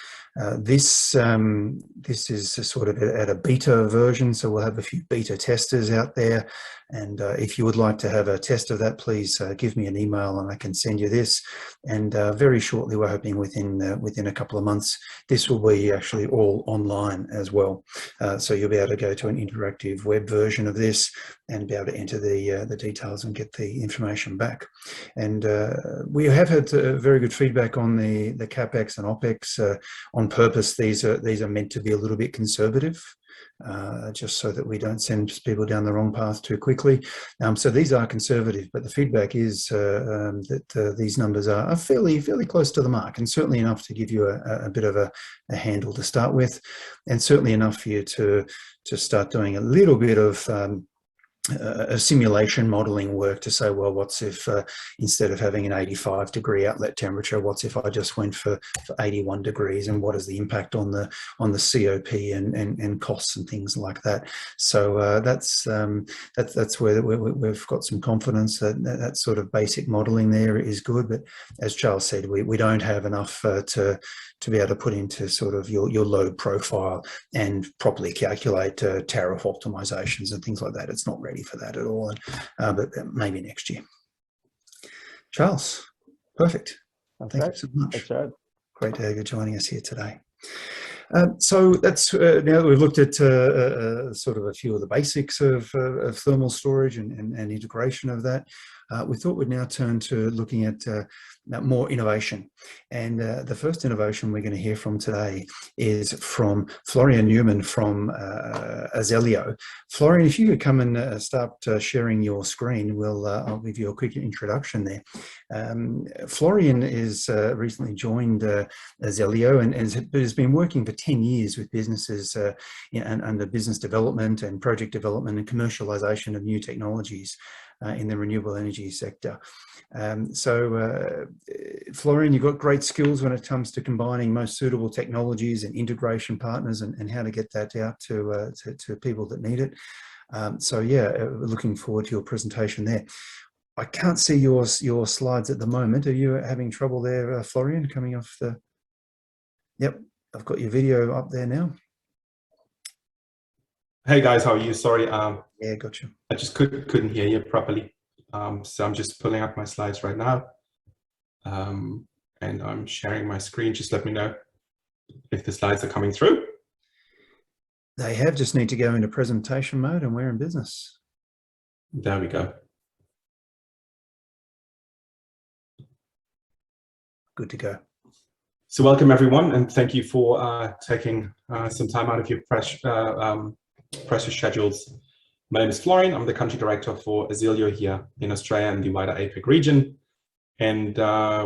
this is sort of at a beta version, so we'll have a few beta testers out there. And if you would like to have a test of that, please give me an email and I can send you this. And very shortly, we're hoping within a couple of months, this will be actually all online as well. So you'll be able to go to an interactive web version of this and be able to enter the details and get the information back. And we have had very good feedback on the CapEx and OpEx. On purpose, these are meant to be a little bit conservative, just so that we don't send people down the wrong path too quickly. So these are conservative, but the feedback is that these numbers are fairly close to the mark, and certainly enough to give you a bit of a handle to start with, and certainly enough for you to start doing a little bit of a simulation modeling work to say, well, what's if instead of having an 85-degree outlet temperature, what's if I just went for 81 degrees, and what is the impact on the COP and costs and things like that. So that's where we've got some confidence that sort of basic modeling there is good. But as Charles said, we don't have enough to be able to put into sort of your load profile and properly calculate tariff optimizations and things like that. It's not ready for that at all, but maybe next year. Charles, perfect. Thank you so much. Thanks, Jared. Great to have you joining us here today. So that's now that we've looked at sort of a few of the basics of thermal storage and integration of that. We thought we'd now turn to looking at more innovation. And the first innovation we're going to hear from today is from Florian Newman from Azelio. Florian, if you could come and start sharing your screen, I'll give you a quick introduction there. Florian is recently joined Azelio and has been working for 10 years with businesses under business development and project development and commercialization of new technologies in the renewable energy sector. Florian, you've got great skills when it comes to combining most suitable technologies and integration partners and how to get that out to people that need it. Looking forward to your presentation there. I can't see your slides at the moment. Are you having trouble there, Florian, coming off the... Yep, I've got your video up there now. Hey guys, how are you? Sorry, yeah, gotcha. I just couldn't hear you properly. So I'm just pulling up my slides right now, and I'm sharing my screen. Just let me know if the slides are coming through. They have, just need to go into presentation mode and we're in business. There we go. Good to go. So welcome everyone, and thank you for taking some time out of your precious schedules. My name is Florian. I'm the country director for Azelio here in Australia and the wider APAC region. And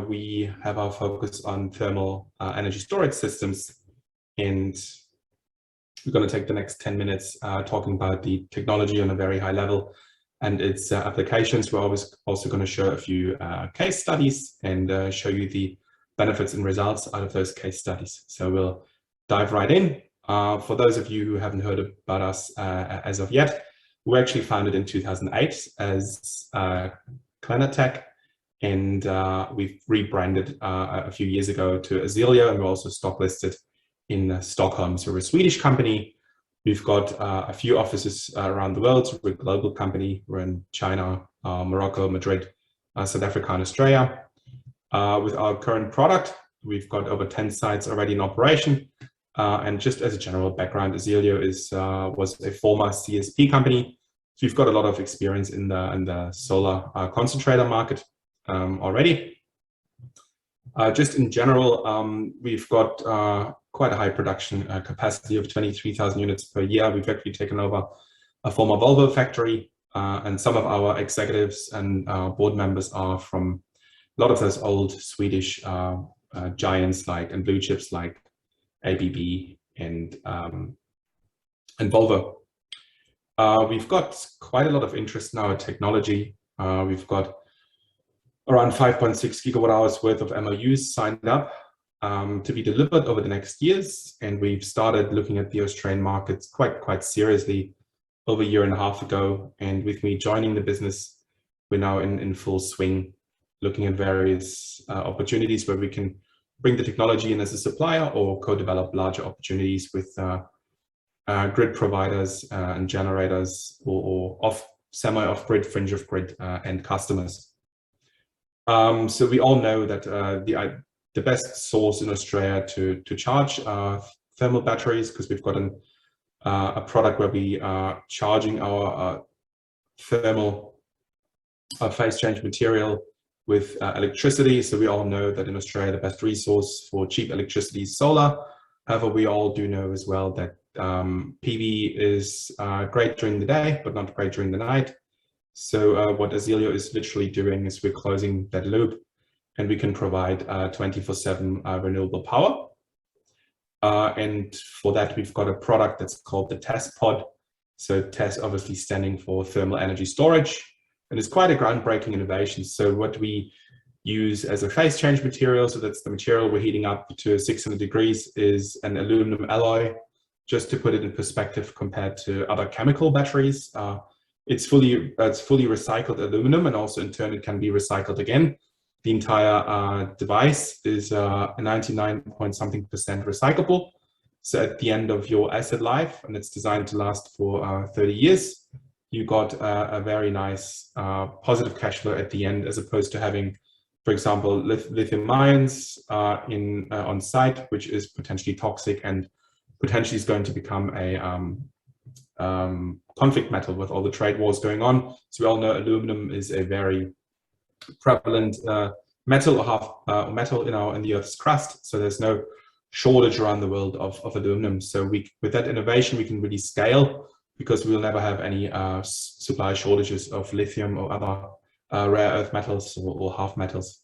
we have our focus on thermal energy storage systems. And we're going to take the next 10 minutes talking about the technology on a very high level and its applications. We're also going to show a few case studies and show you the benefits and results out of those case studies. So we'll dive right in. For those of you who haven't heard about us as of yet, we were actually founded in 2008 as Clenatech, and we've rebranded a few years ago to Azelio, and we're also stock listed in Stockholm. So we're a Swedish company. We've got a few offices around the world. So we're a global company. We're in China, Morocco, Madrid, South Africa, and Australia. With our current product, we've got over 10 sites already in operation. And just as a general background, Azelio was a former CSP company. So we've got a lot of experience in the solar concentrator market already. Just in general, we've got quite a high production capacity of 23,000 units per year. We've actually taken over a former Volvo factory, and some of our executives and board members are from a lot of those old Swedish giants and blue chips like ABB and Volvo. We've got quite a lot of interest in our technology. We've got around 5.6 gigawatt hours worth of MOUs signed up to be delivered over the next years. And we've started looking at the Australian markets quite seriously over a year and a half ago. And with me joining the business, we're now in full swing, looking at various opportunities where we can bring the technology in as a supplier or co-develop larger opportunities with grid providers and generators or semi-off-grid, fringe of grid end customers. So we all know that the best source in Australia to charge thermal batteries, because we've got a product where we are charging our thermal phase change material with electricity. So we all know that in Australia, the best resource for cheap electricity is solar. However, we all do know as well that PV is great during the day, but not great during the night. So what Azilio is literally doing is we're closing that loop, and we can provide 24/7 renewable power. And for that, we've got a product that's called the TESS pod. So TESS obviously standing for thermal energy storage, and it's quite a groundbreaking innovation. So what we use as a phase change material, so that's the material we're heating up to 600 degrees, is an aluminum alloy. Just to put it in perspective compared to other chemical batteries, it's fully recycled aluminum, and also in turn it can be recycled again. The entire device is 99-point-something% recyclable. So at the end of your asset life, and it's designed to last for 30 years, you got a very nice positive cash flow at the end, as opposed to having, for example, lithium ions on site, which is potentially toxic and potentially is going to become a conflict metal with all the trade wars going on. So we all know aluminum is a very prevalent metal or metal in the Earth's crust. So there's no shortage around the world of aluminum. So with that innovation, we can really scale, because we'll never have any supply shortages of lithium or other rare earth metals or half metals.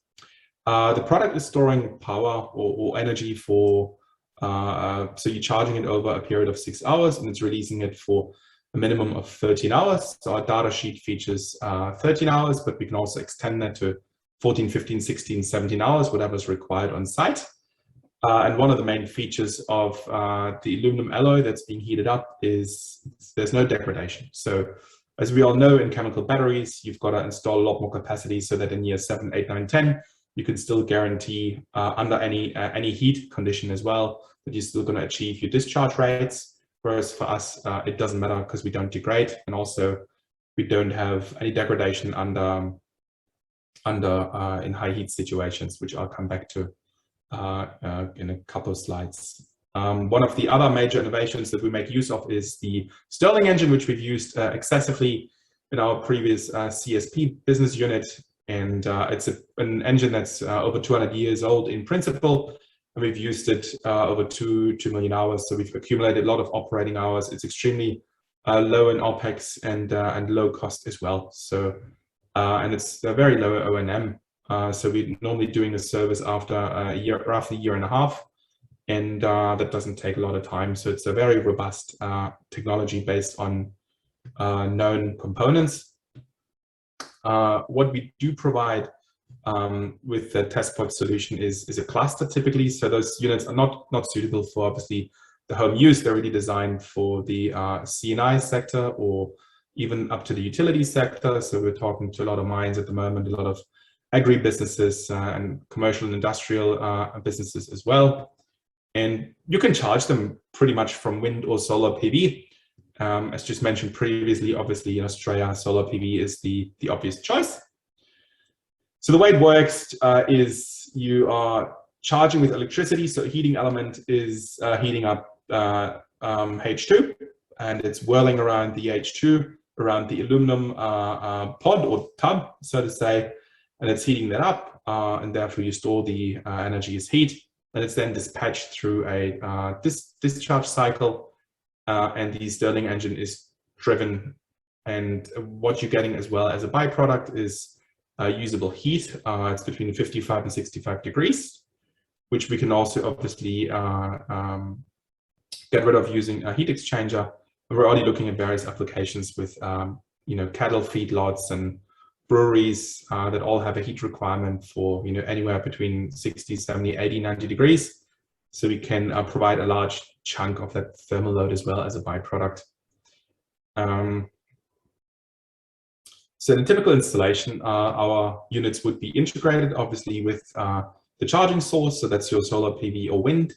The product is storing power or energy for, so you're charging it over a period of 6 hours, and it's releasing it for a minimum of 13 hours. So our data sheet features 13 hours, but we can also extend that to 14, 15, 16, 17 hours, whatever is required on site. And one of the main features of the aluminum alloy that's being heated up is there's no degradation. So as we all know, in chemical batteries, you've got to install a lot more capacity so that in year 7, 8, 9, 10, you can still guarantee under any heat condition as well, that you're still going to achieve your discharge rates. Whereas for us, it doesn't matter, because we don't degrade, and also we don't have any degradation under in high heat situations, which I'll come back to in a couple of slides. One of the other major innovations that we make use of is the Stirling engine, which we've used excessively in our previous CSP business unit. And it's an engine that's over 200 years old in principle, and we've used it over 2 million hours. So we've accumulated a lot of operating hours. It's extremely low in OPEX and low cost as well. So and it's a very low O&M. So we're normally doing a service after roughly a year and a half, and that doesn't take a lot of time. So it's a very robust technology based on known components. What we do provide with the test pod solution is a cluster typically. So those units are not suitable for obviously the home use. They're really designed for the C&I sector, or even up to the utility sector. So we're talking to a lot of mines at the moment, a lot of agri-businesses and commercial and industrial businesses as well. And you can charge them pretty much from wind or solar PV. As just mentioned previously, obviously in Australia, solar PV is the obvious choice. So the way it works is you are charging with electricity. So a heating element is heating up H2, and it's whirling around the H2, around the aluminum pod or tub, so to say, and it's heating that up, and therefore you store the energy as heat, and it's then dispatched through a discharge cycle, and the Stirling engine is driven. And what you're getting as well as a byproduct is usable heat. It's between 55 and 65 degrees, which we can also obviously get rid of using a heat exchanger. And we're already looking at various applications with cattle feedlots and breweries that all have a heat requirement for anywhere between 60, 70, 80, 90 degrees. So we can provide a large chunk of that thermal load as well as a byproduct. So in a typical installation, our units would be integrated obviously with the the charging source, so that's your solar PV or wind.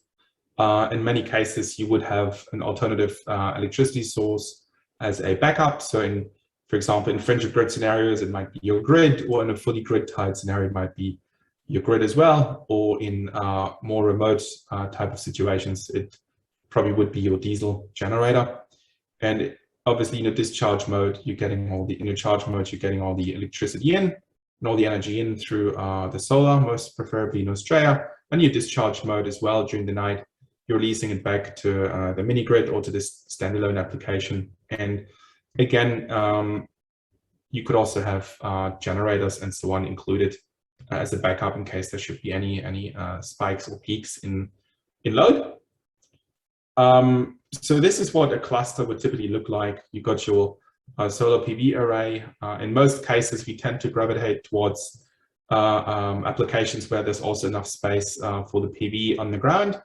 In many cases, you would have an alternative electricity source as a backup. So for example, in fringe grid scenarios, it might be your grid, or in a fully grid-tied scenario, it might be your grid as well, or in more remote type of situations, it probably would be your diesel generator. And obviously, in a discharge mode, you're getting in a charge mode, you're getting all the electricity in and all the energy in through the solar, most preferably in Australia. And your discharge mode as well during the night, you're releasing it back to the mini grid or to this standalone application. And again, you could also have generators and so on included as a backup in case there should be any spikes or peaks in load. So this is what a cluster would typically look like. You got your solar PV array. In most cases, we tend to gravitate towards applications where there's also enough space for the PV on the ground,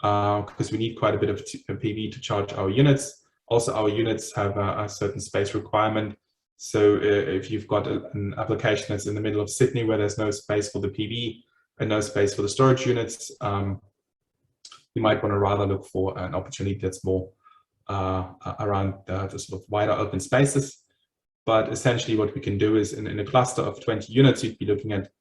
because we need quite a bit of PV to charge our units. Also, our units have a certain space requirement. So if you've got an application that's in the middle of Sydney where there's no space for the PV and no space for the storage units, you might want to rather look for an opportunity that's more around the sort of wider open spaces. But essentially what we can do is in a cluster of 20 units, you'd be looking at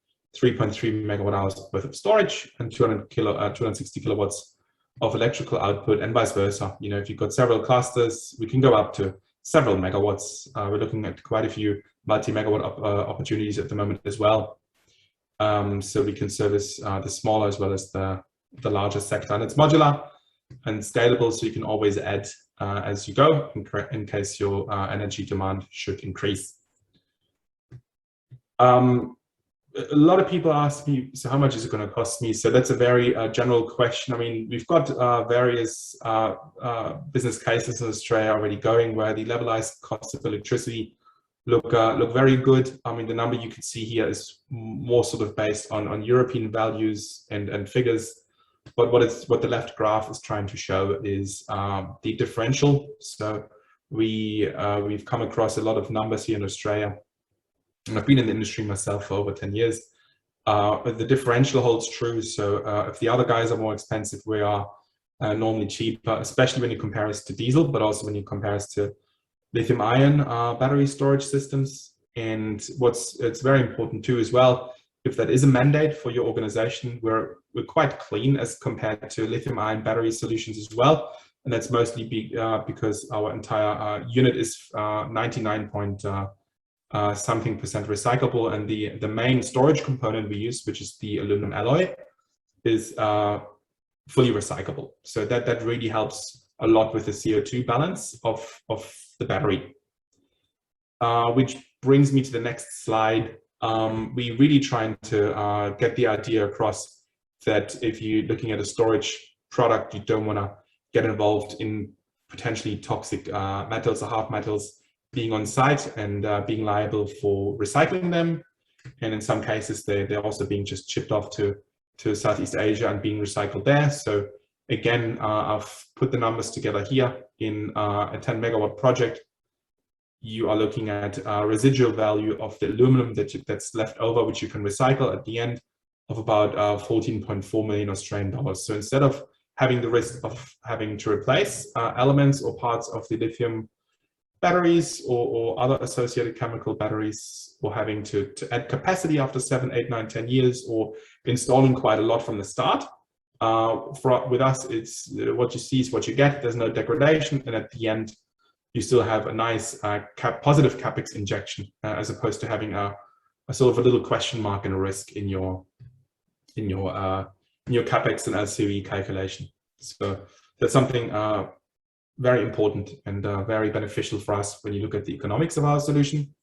3.3 megawatt hours worth of storage and 260 kilowatts of electrical output, and vice versa. You know, if you've got several clusters, we can go up to several megawatts. We're looking at quite a few multi-megawatt opportunities at the moment as well. So we can service the smaller as well as the larger sector. And it's modular and scalable, so you can always add as you go in case your energy demand should increase. A lot of people ask me, so how much is it going to cost me? So that's a very general question. I mean, we've got various business cases in Australia already going where the levelized costs of electricity look very good. I mean, the number you can see here is more sort of based on European values and figures. But what the left graph is trying to show is the differential. So we've come across a lot of numbers here in Australia. And I've been in the industry myself for over 10 years. The differential holds true. So if the other guys are more expensive, we are normally cheaper, especially when you compare us to diesel, but also when you compare us to lithium-ion battery storage systems. And it's very important too as well, if that is a mandate for your organization, we're quite clean as compared to lithium-ion battery solutions as well. And that's mostly because our entire unit is 99 something percent recyclable, and the main storage component we use, which is the aluminum alloy, is fully recyclable. So that really helps a lot with the CO2 balance of the battery. Which brings me to the next slide. We're really trying to get the idea across that if you're looking at a storage product, you don't want to get involved in potentially toxic metals or hard metals being on site and being liable for recycling them. And in some cases, they're also being just shipped off to Southeast Asia and being recycled there. So again, I've put the numbers together here in a 10 megawatt project. You are looking at a residual value of the aluminum that's left over, which you can recycle at the end, of about 14.4 million Australian dollars. So instead of having the risk of having to replace elements or parts of the lithium batteries or other associated chemical batteries, or having to add capacity after 7, 8, 9, 10 years, or installing quite a lot from the start, with us, it's what you see is what you get. There's no degradation, and at the end, you still have a nice positive capex injection, as opposed to having a sort of a little question mark and a risk in your capex and LCOE calculation. So that's something very important and very beneficial for us when you look at the economics of our solution.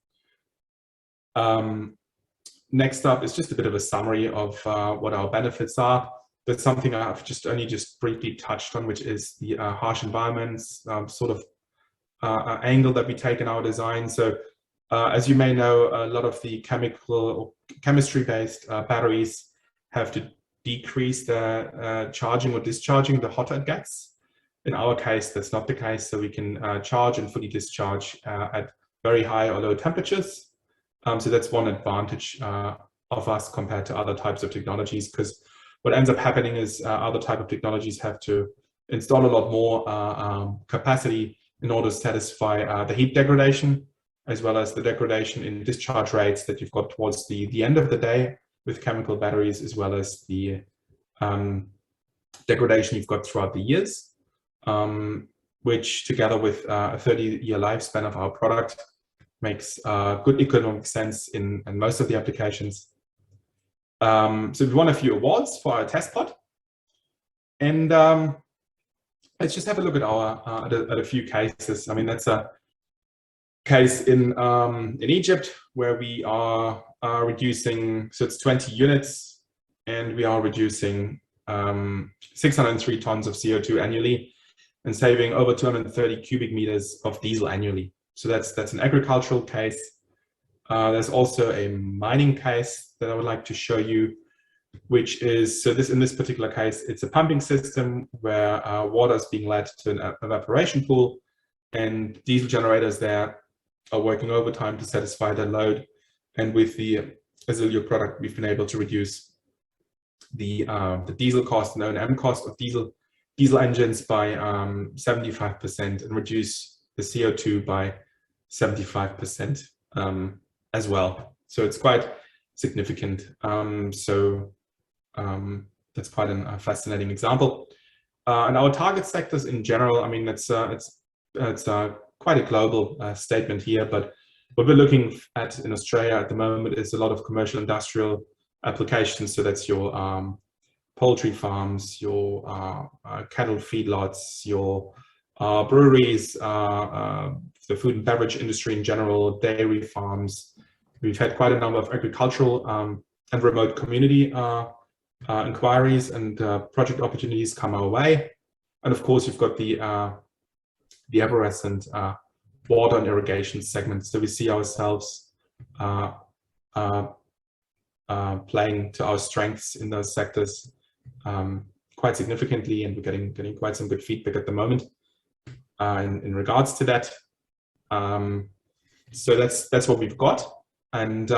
Next up is just a bit of a summary of what our benefits are. There's something I've only just briefly touched on, which is the harsh environments sort of angle that we take in our design. So as you may know, a lot of the chemical or chemistry-based batteries have to decrease the charging or discharging the hotter it gets. In our case, that's not the case. So we can charge and fully discharge at very high or low temperatures. So that's one advantage of us compared to other types of technologies, because what ends up happening is other type of technologies have to install a lot more capacity in order to satisfy the heat degradation, as well as the degradation in discharge rates that you've got towards the end of the day with chemical batteries, as well as the degradation you've got throughout the years, which together with a 30-year lifespan of our product makes good economic sense in most of the applications. So we won a few awards for our test pod, and let's just have a look at our at a few cases. I mean, that's a case in Egypt where we are reducing, so it's 20 units, and we are reducing 603 tons of CO2 annually and saving over 230 cubic meters of diesel annually. So that's an agricultural case. There's also a mining case that I would like to show you, which is, so in this particular case, it's a pumping system where water is being led to an evaporation pool, and diesel generators there are working overtime to satisfy their load. And with the Azilio product, we've been able to reduce the diesel cost and O&M cost of diesel engines by 75% and reduce the CO2 by 75% as well. So it's quite significant. That's quite a fascinating example. And our target sectors in general, I mean, it's quite a global statement here, but what we're looking at in Australia at the moment is a lot of commercial industrial applications. So that's your poultry farms, your cattle feedlots, your breweries, the food and beverage industry in general, dairy farms. We've had quite a number of agricultural and remote community inquiries and project opportunities come our way. And of course, you've got the ever-present water and irrigation segment. So we see ourselves playing to our strengths in those sectors quite significantly, and we're getting quite some good feedback at the moment in regards to that. So that's what we've got, and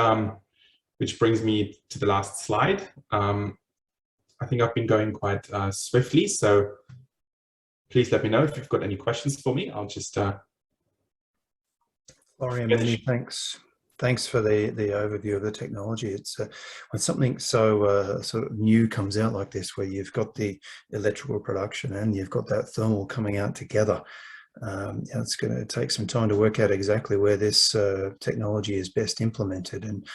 which brings me to the last slide. I think I've been going quite swiftly, so please let me know if you've got any questions for me. I'll just Florian, many thanks. Thanks for the overview of the technology. It's when something so sort of new comes out like this, where you've got the electrical production and you've got that thermal coming out together. It's going to take some time to work out exactly where this technology is best implemented, and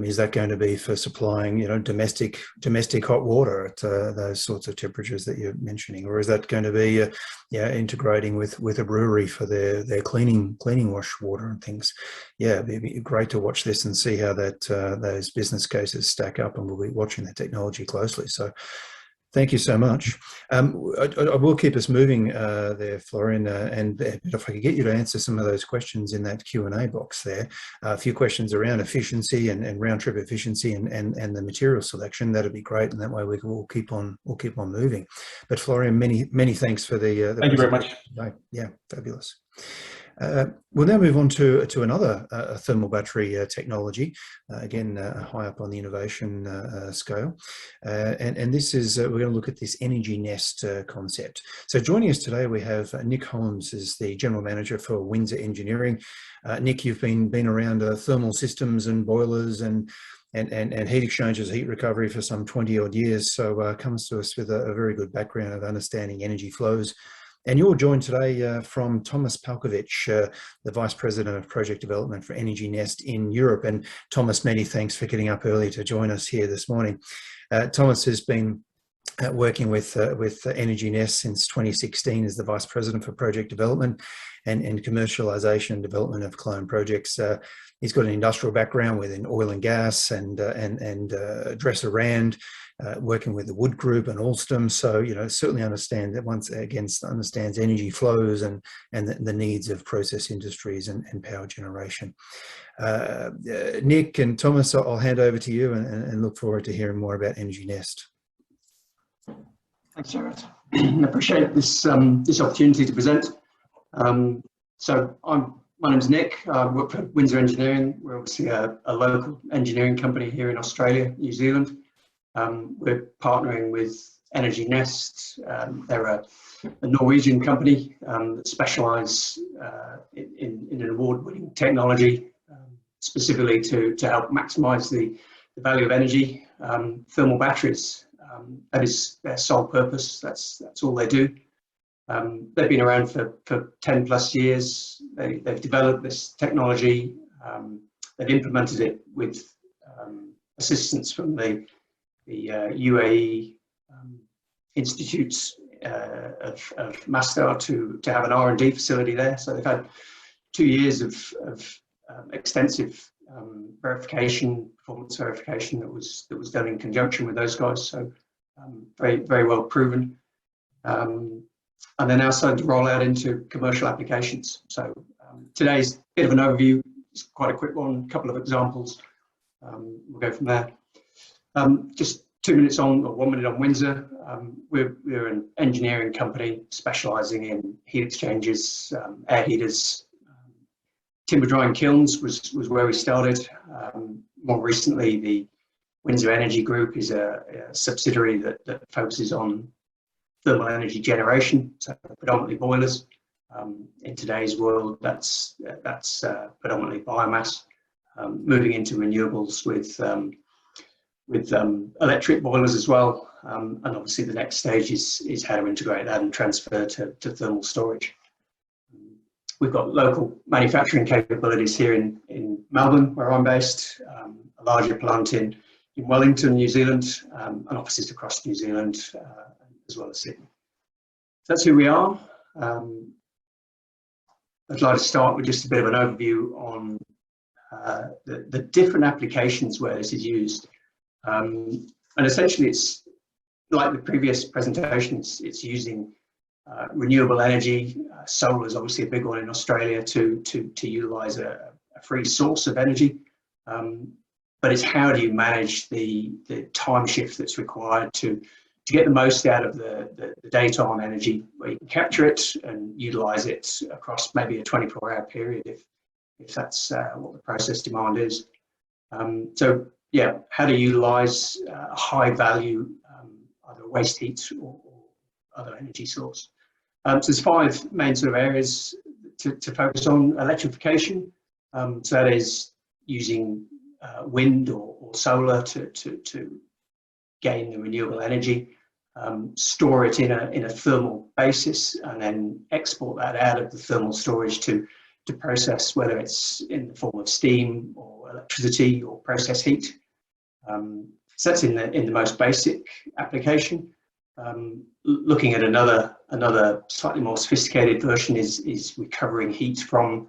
is that going to be for supplying, domestic hot water at those sorts of temperatures that you're mentioning, or is that going to be integrating with a brewery for their cleaning wash water and things? Yeah, it'd be great to watch this and see how that those business cases stack up, and we'll be watching the technology closely. So thank you so much. I will keep us moving there, Florian, and if I could get you to answer some of those questions in that Q&A box there, a few questions around efficiency and round-trip efficiency and the material selection, that'd be great, and that way we'll keep on moving. But Florian, many thanks for the thank you very much. Yeah, fabulous. We'll now move on to another thermal battery technology, again high up on the innovation scale, and this is we're going to look at this energy nest concept. So joining us today we have Nick Holmes, is the General Manager for Windsor Engineering. Nick, you've been around thermal systems and boilers and heat exchangers, heat recovery for some 20 odd years, so comes to us with a very good background of understanding energy flows. And you're joined today from Thomas Palkovich, the Vice President of Project Development for Energy Nest in Europe. And Thomas, many thanks for getting up early to join us here this morning. Thomas has been working with Energy Nest since 2016 as the Vice President for Project Development and Commercialization and Development of clone projects. He's got an industrial background within oil and gas and Dresser Rand, working with the Wood Group and Alstom. So, certainly understand that understands energy flows and the needs of process industries and power generation. Nick and Thomas, I'll hand over to you and look forward to hearing more about Energy Nest. Thanks, Jared. I appreciate this opportunity to present. So my name's Nick. I work for Windsor Engineering. We're obviously a local engineering company here in Australia, New Zealand. We're partnering with Energy Nest. They're a Norwegian company that specialise in an award-winning technology, specifically to help maximise the value of energy. Thermal batteries, that is their sole purpose. That's all they do. They've been around for 10 plus years. They've developed this technology. They've implemented it with assistance from the UAE institutes of Masdar to have an R&D facility there. So they've had 2 years of extensive verification, performance verification that was done in conjunction with those guys. So very well proven. And they're now starting to roll out into commercial applications. So today's bit of an overview. It's quite a quick one, a couple of examples. We'll go from there. Just 2 minutes on, or 1 minute on Windsor. We're an engineering company specialising in heat exchangers, air heaters. Timber drying kilns was where we started. More recently, the Windsor Energy Group is a subsidiary that focuses on thermal energy generation, so predominantly boilers. In today's world, that's predominantly biomass. Moving into renewables with electric boilers as well, and obviously the next stage is how to integrate that and transfer to thermal storage. We've got local manufacturing capabilities here in Melbourne, where I'm based, a larger plant in Wellington, New Zealand, and offices across New Zealand, as well as Sydney. So that's who we are. I'd like to start with just a bit of an overview on the different applications where this is used. And essentially it's like the previous presentations, it's using renewable energy. Solar is obviously a big one in Australia to utilise a free source of energy. But it's how do you manage the time shift that's required to get the most out of the daytime energy, where you can capture it and utilise it across maybe a 24-hour period if that's what the process demand is. So yeah, how to utilise high value either waste heat or other energy source. So there's 5 main sort of areas to focus on. Electrification, so that is using wind or solar to gain the renewable energy, store it in a thermal basis, and then export that out of the thermal storage to process, whether it's in the form of steam or electricity or process heat. So that's in the most basic application. Looking at another slightly more sophisticated version is recovering heat from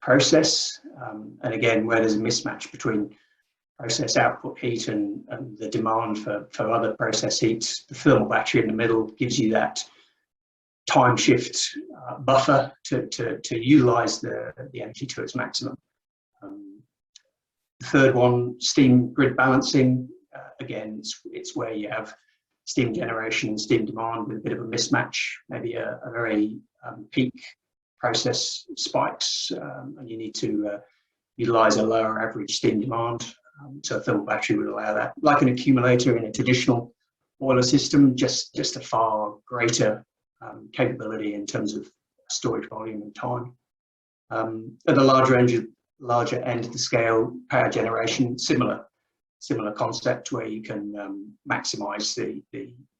process, and again, where there's a mismatch between process output heat and the demand for other process heat. The thermal battery in the middle gives you that time shift buffer to utilise the energy to its maximum. The third one, steam grid balancing. Again, it's where you have steam generation and steam demand with a bit of a mismatch, maybe a very peak process spikes, and you need to utilise a lower average steam demand. So a thermal battery would allow that. Like an accumulator in a traditional boiler system, just a far greater capability in terms of storage volume and time. At the larger end of the scale, power generation, similar concept where you can maximise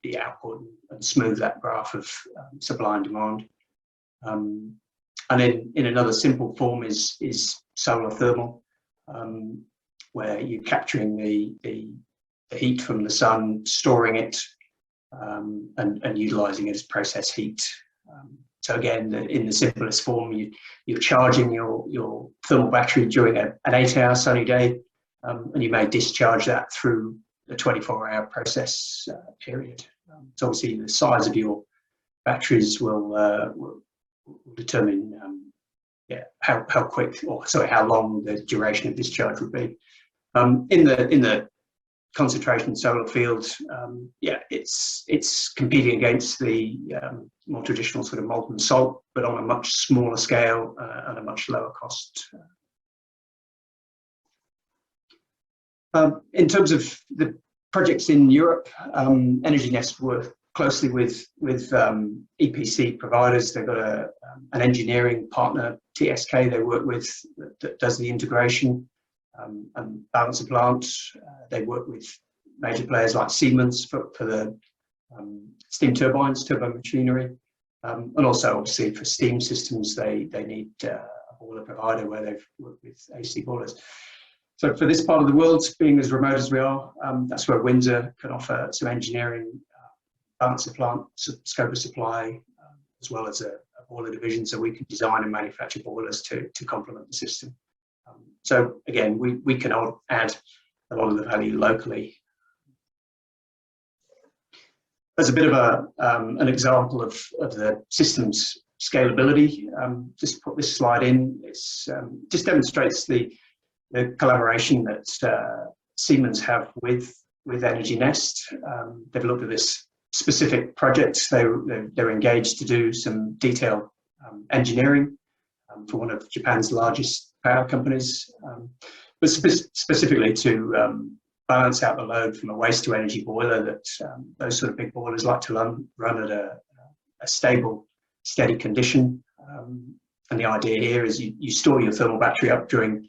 the output and smooth that graph of supply and demand. And then in another simple form is solar thermal, where you're capturing the heat from the sun, storing it, and utilising it as process heat. So again, in the simplest form, you're charging your thermal battery during an 8-hour sunny day, and you may discharge that through a 24-hour process period. So obviously the size of your batteries will determine how quick, or sorry, how long the duration of discharge would be. In the concentration solar field, it's competing against the more traditional sort of molten salt, but on a much smaller scale and a much lower cost. In terms of the projects in Europe, Energy Nest work closely with EPC providers. They've got an engineering partner, TSK, they work with that does the integration and balance of plant. They work with major players like Siemens for the steam turbines, turbo machinery, and also obviously for steam systems, they need a boiler provider where they've worked with AC boilers. So for this part of the world, being as remote as we are, that's where Windsor can offer some engineering, balance of plant, scope of supply, as well as a boiler division, so we can design and manufacture boilers to complement the system. So again, we can add a lot of the value locally. As a bit of an example of the system's scalability, just put this slide in. It's just demonstrates the collaboration that Siemens have with Energy Nest. They've looked at this specific project. They're engaged to do some detailed engineering for one of Japan's largest power companies, but specifically to balance out the load from a waste to energy boiler that those sort of big boilers like to run at a stable, steady condition. And the idea here is you store your thermal battery up during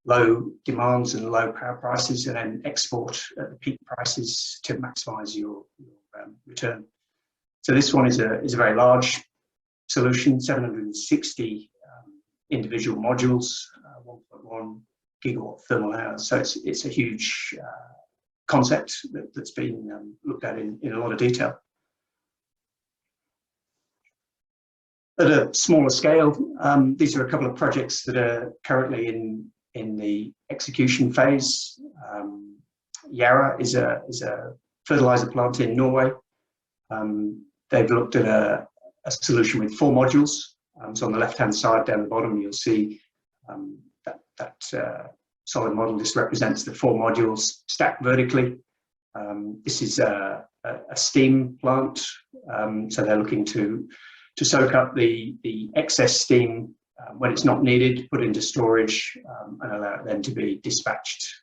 low demands and low power prices, and then export at the peak prices to maximize your return. So this one is a very large solution, 760 individual modules, 1.1 gigawatt thermal hours. So it's a huge concept that's been looked at in a lot of detail. At a smaller scale, these are a couple of projects that are currently in the execution phase. Yara is a fertilizer plant in Norway. They've looked at a solution with 4 modules. So on the left-hand side down the bottom, you'll see that solid model. This represents the 4 modules stacked vertically. This is a steam plant. So they're looking to soak up the excess steam when it's not needed, put into storage, and allow it then to be dispatched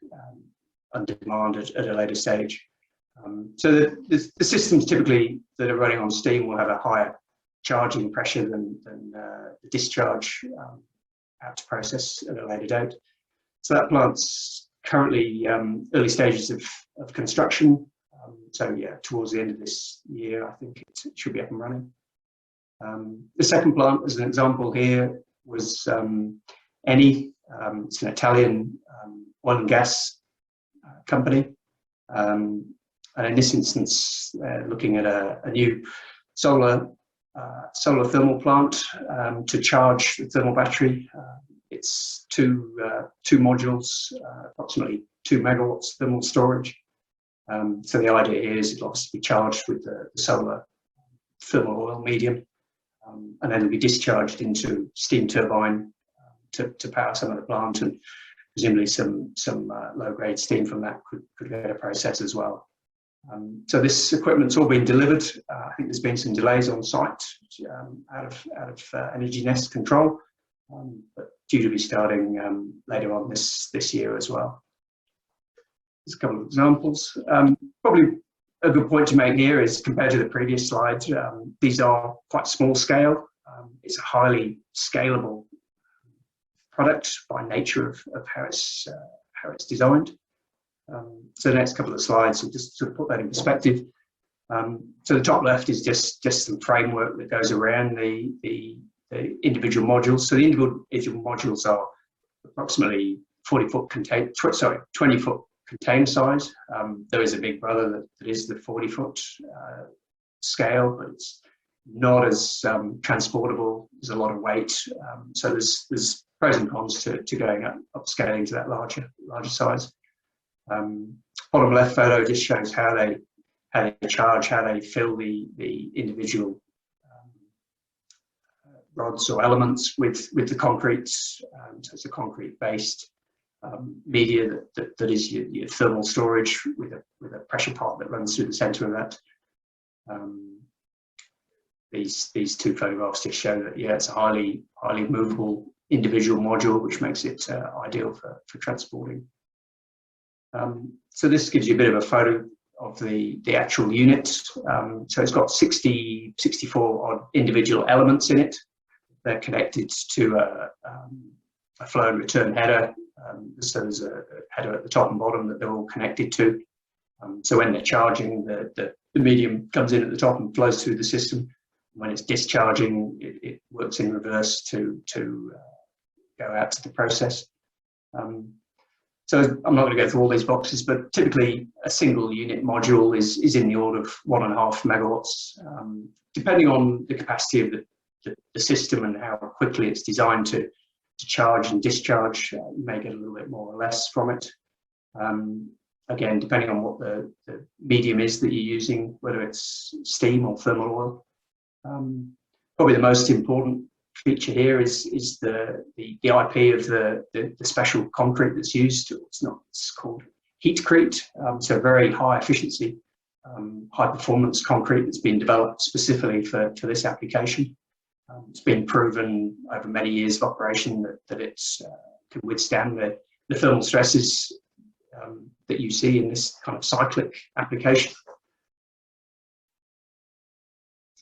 on demand at a later stage. So the systems typically that are running on steam will have a higher charging pressure than the discharge out to process at a later date. So that plant's currently early stages of construction. So yeah, towards the end of this year, I think it should be up and running. The second plant, as an example here, was Eni. It's an Italian oil and gas company. And in this instance, looking at a new solar thermal plant to charge the thermal battery. It's two modules, approximately 2 megawatts thermal storage. So the idea here is it'll obviously be charged with the solar thermal oil medium, and then it'll be discharged into steam turbine to power some of the plant, and presumably some low-grade steam from that could go to process as well. So this equipment's all been delivered. I think there's been some delays on site out of Energy Nest control, but due to be starting later on this year as well. There's a couple of examples. Probably a good point to make here is, compared to the previous slides, these are quite small scale. It's a highly scalable product by nature of how it's designed. So the next couple of slides will just sort of put that in perspective. So the top left is just some framework that goes around the individual modules. So the individual modules are approximately 20-foot container size. There is a big brother that is the 40-foot scale, but it's not as transportable. There's a lot of weight. So there's pros and cons to going upscaling to that larger size. Bottom left photo just shows how they charge, how they fill the individual rods or elements with the concrete. So it's a concrete-based media that is your thermal storage with a pressure pot that runs through the centre of that. These 2 photographs just show that it's a highly movable individual module, which makes it ideal for transporting. So this gives you a bit of a the actual unit. So it's got 64 odd individual elements in it. They're connected to a flow and return header. So there's a header at the top and bottom that they're all connected to. So when they're charging, the medium comes in at the top and flows through the system. When it's discharging, it works in reverse to go out to the process. So I'm not going to go through all these boxes, but typically a single unit module is in the order of 1.5 megawatts. Depending on the capacity of the system and how quickly it's designed to charge and discharge, you may get a little bit more or less from it. Again, depending on what the medium is that you're using, whether it's steam or thermal oil. Probably the most important feature here is the IP of the special concrete that's used. It's called heatcrete, so very high efficiency, high performance concrete that's been developed specifically for this application. It's been proven over many years of operation that it can withstand the thermal stresses that you see in this kind of cyclic application.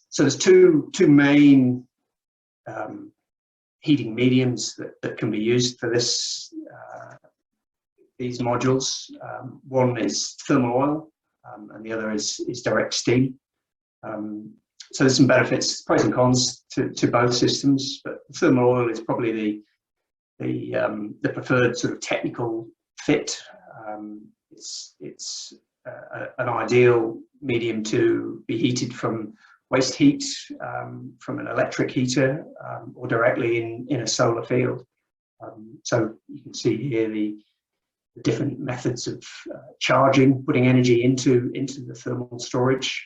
So there's two main heating mediums that can be used for these modules. One is thermal oil, and the other is direct steam. So there's some benefits, pros and cons to both systems, but thermal oil is probably the preferred sort of technical fit. It's an ideal medium to be heated from waste heat, from an electric heater, or directly in a solar field. So you can see here the different methods of charging, putting energy into the thermal storage.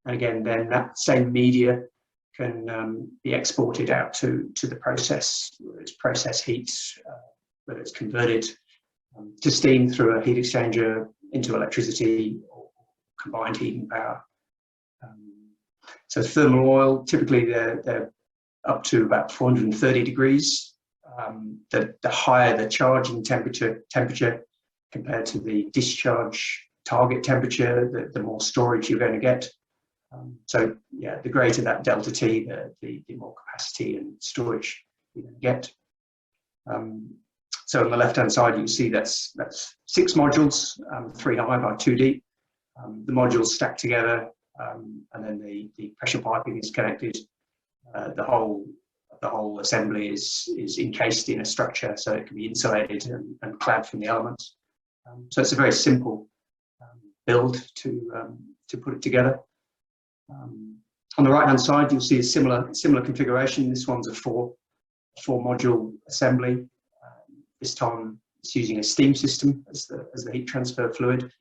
And again, then that same media can be exported out to the process, whether it's process heat, whether it's converted to steam through a heat exchanger into electricity or combined heat and power. So thermal oil, typically they're up to about 430 degrees. The higher the charging temperature compared to the discharge target temperature, the more storage you're going to get. So yeah, the greater that delta T, the more capacity and storage you're going to get. So on the left-hand side, you can see that's 6 modules, 3 high by 2 deep. The modules stacked together, and then the pressure piping is connected. The whole assembly is encased in a structure, so it can be insulated and clad from the elements. So it's a very simple build to put it together. On the right-hand side, you'll see a similar configuration. This one's a 4 module assembly. This time it's using a steam system as the heat transfer fluid.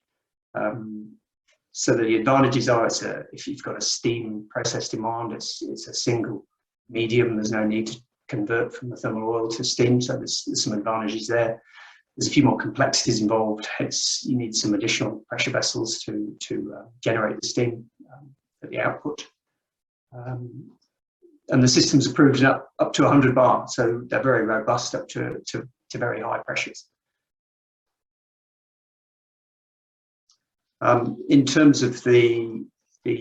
So the advantages are, if you've got a steam process demand, it's a single medium. There's no need to convert from the thermal oil to steam. So there's some advantages there. There's a few more complexities involved. You need some additional pressure vessels to generate the steam at the output. And the system's approved up to 100 bar, so they're very robust up to very high pressures. In terms of the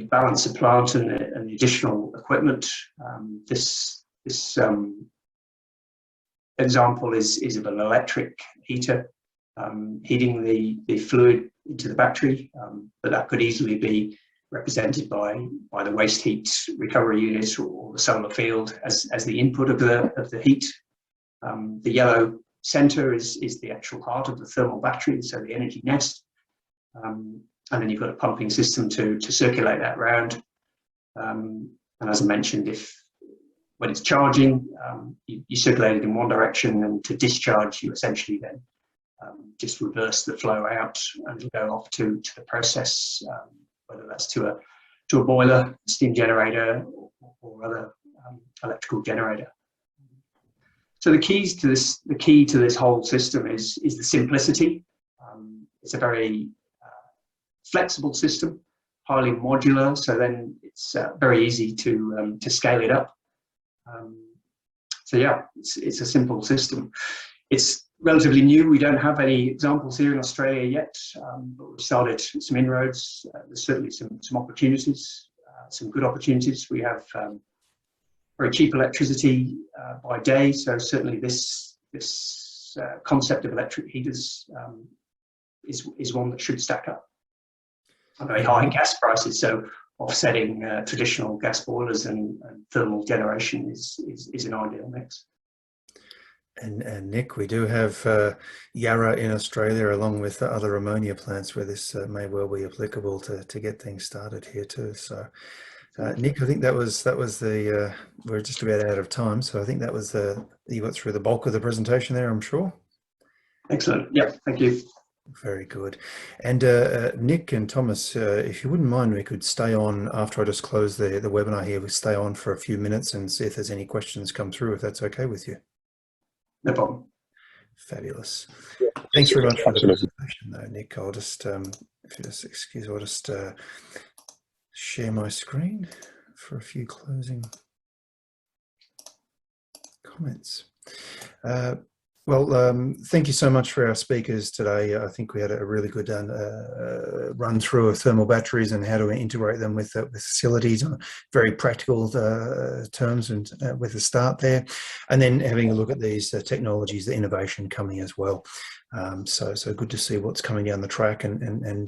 balance of plant and the additional equipment, this example is of an electric heater heating the fluid into the battery, but that could easily be represented by the waste heat recovery unit or the solar field as the input of the heat. The yellow center is the actual heart of the thermal battery, so the energy nest. And then you've got a pumping system to circulate that round. And as I mentioned, when it's charging, you circulate it in one direction, and to discharge, you essentially then just reverse the flow out and it'll go off to the process, whether that's to a boiler, steam generator, or other electrical generator. So the key to this whole system is the simplicity. It's a very flexible system, highly modular, so then it's very easy to scale it up. So yeah, it's a simple system. It's relatively new. We don't have any examples here in Australia yet, but we've started some inroads. There's certainly some opportunities, some good opportunities. We have very cheap electricity by day, so certainly this concept of electric heaters is one that should stack up. Very high gas prices, so offsetting traditional gas boilers and thermal generation is an ideal mix. And Nick, we do have Yarra in Australia, along with other ammonia plants where this may well be applicable to get things started here too. So, Nick, I think that was the we're just about out of time, so I think that was you got through the bulk of the presentation there, I'm sure. Excellent. Yep. Thank you. Very good. And Nick and Thomas, if you wouldn't mind, we could stay on after I just close the webinar here. We'll stay on for a few minutes and see if there's any questions come through, if that's okay with you. No problem. Fabulous. Thanks very much for the presentation, though, Nick. I'll just, if you just excuse, I'll just share my screen for a few closing comments. Well, thank you so much for our speakers today. I think we had a really good run through of thermal batteries and how to integrate them with facilities on very practical terms, and with a start there, and then having a look at these technologies, the innovation coming as well. So good to see what's coming down the track and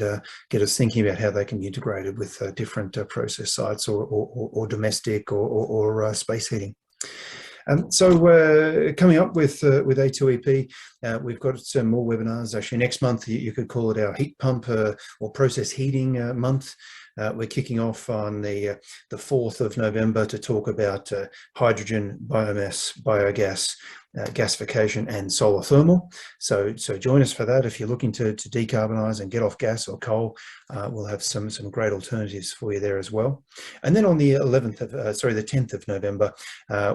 get us thinking about how they can be integrated with different process sites or domestic or space heating. So coming up with A2EP, we've got some more webinars. Actually, next month you could call it our heat pump or process heating month. We're kicking off on the 4th of November to talk about hydrogen, biomass, biogas, gasification and solar thermal. So join us for that. If you're looking to decarbonise and get off gas or coal, we'll have some great alternatives for you there as well. And then on the 10th of November,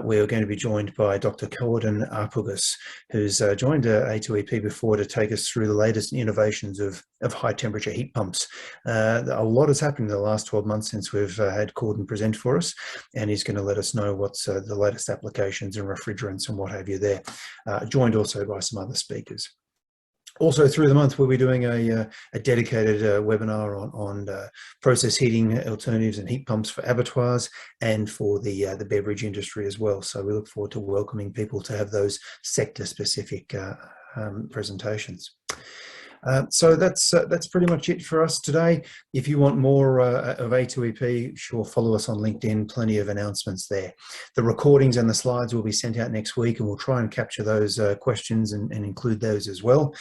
we're going to be joined by Dr. Gordon Arpugas, who's joined A2EP before to take us through the latest innovations of high temperature heat pumps. A lot has happened in the last 12 months since we've had Gordon present for us, and he's going to let us know what's the latest applications and refrigerants and what have you there, joined also by some other speakers. Also through the month, we'll be doing a dedicated webinar on process heating alternatives and heat pumps for abattoirs and for the beverage industry as well. So we look forward to welcoming people to have those sector-specific presentations. So that's pretty much it for us today. If you want more of A2EP, sure, follow us on LinkedIn, plenty of announcements there. The recordings and the slides will be sent out next week, and we'll try and capture those questions and include those as well.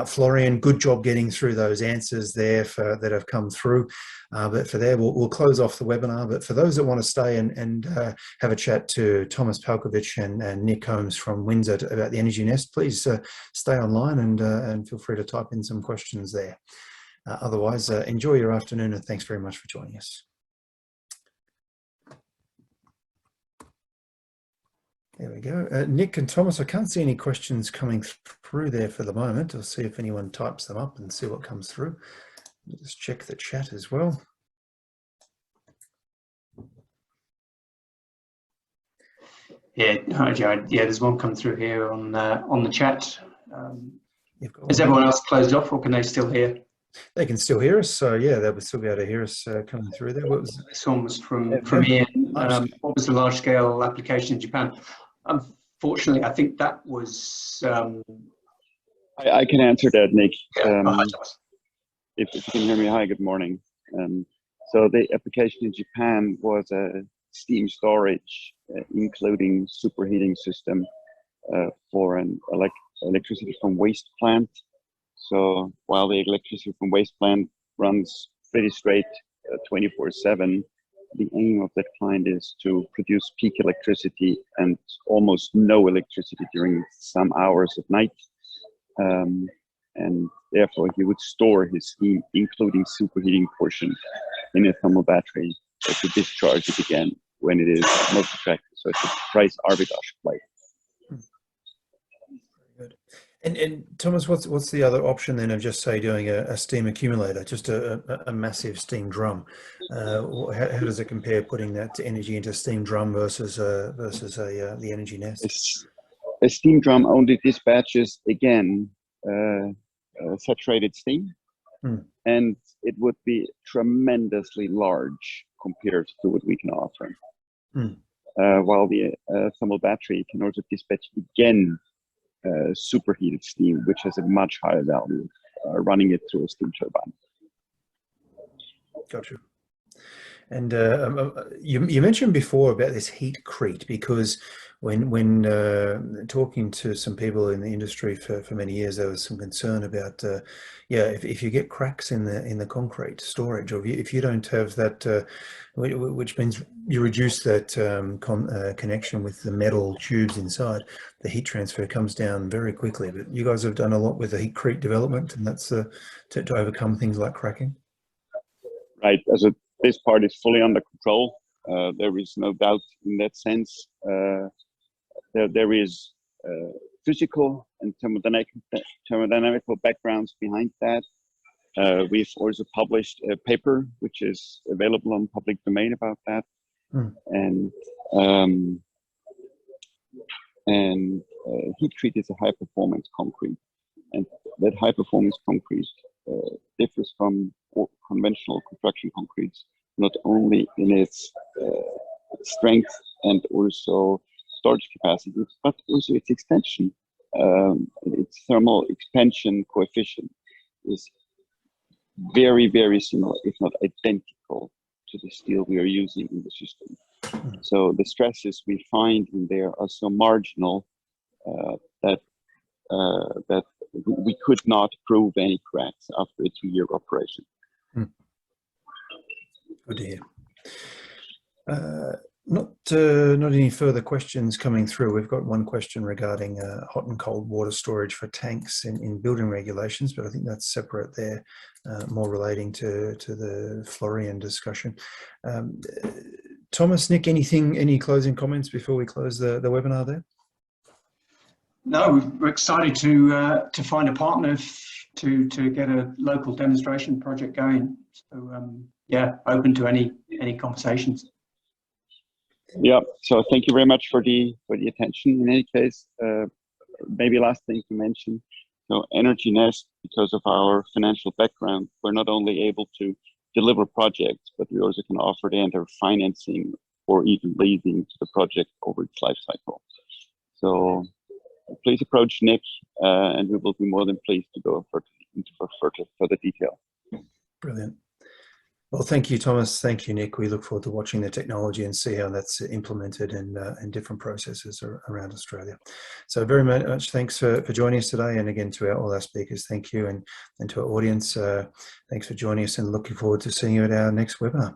Florian, good job getting through those answers there that have come through. But for there, we'll close off the webinar. But for those that want to stay and have a chat to Thomas Palkovich and Nick Holmes from Windsor about the Energy Nest, please stay online and feel free to type in some questions there. Otherwise, enjoy your afternoon, and thanks very much for joining us. There we go. Nick and Thomas, I can't see any questions coming through there for the moment. I'll see if anyone types them up and see what comes through. Just check the chat as well. Yeah, hi Jared. Yeah, there's one come through here on the chat. Is everyone else closed off, or can they still hear? They can still hear us, so yeah, they'll still be able to hear us coming through there. What was this one was from Ian. What was the large-scale application in Japan? Unfortunately, I think that was. I can answer that, Nick. If you can hear me, hi, good morning. So the application in Japan was a steam storage, including superheating system for an electricity from waste plant. So while the electricity from waste plant runs pretty straight 24/7, the aim of that client is to produce peak electricity and almost no electricity during some hours at night. And therefore he would store his steam, including superheating portion, in a thermal battery to discharge it again when it is most attractive. So it's a price arbitrage play. Very good. And Thomas, what's the other option then of just say doing a steam accumulator, just a massive steam drum? How does it compare putting that energy into steam drum versus the Energy Nest? a steam drum only dispatches, again, saturated steam, and it would be tremendously large compared to what we can offer. While the thermal battery can also dispatch, again, superheated steam, which has a much higher value, running it through a steam turbine. Gotcha. And you mentioned before about this heatcrete, because when talking to some people in the industry for many years, there was some concern about if you get cracks in the concrete storage, or if you don't have that, which means you reduce that connection with the metal tubes inside, the heat transfer comes down very quickly. But you guys have done a lot with the heatcrete development, and that's to overcome things like cracking. Right. Also, this part is fully under control. There is no doubt in that sense. There is physical and thermodynamical backgrounds behind that. We've also published a paper which is available on public domain about that. And heatcrete is a high performance concrete, and that high performance concrete differs from conventional construction concretes, not only in its strength and also storage capacity, but also its extension. Its thermal expansion coefficient is very, very similar, if not identical, to the steel we are using in the system. So the stresses we find in there are so marginal that we could not prove any cracks after a 2-year operation. Good to hear. Not any further questions coming through. We've got one question regarding hot and cold water storage for tanks in building regulations, but I think that's separate there, more relating to the Florian discussion. Thomas, Nick, any closing comments before we close the webinar there? No, we're excited to find a partner to get a local demonstration project going. So yeah, open to any conversations. Yeah, so thank you very much for the attention. In any case, maybe last thing to mention, so Energy Nest, because of our financial background, we're not only able to deliver projects, but we also can offer the entire financing or even leasing to the project over its life cycle. So please approach Nick, and we will be more than pleased to go into further detail. Brilliant. Well, thank you, Thomas. Thank you, Nick. We look forward to watching the technology and see how that's implemented in different processes around Australia. So very much thanks for joining us today. And again, to all our speakers, thank you. And to our audience, thanks for joining us, and looking forward to seeing you at our next webinar.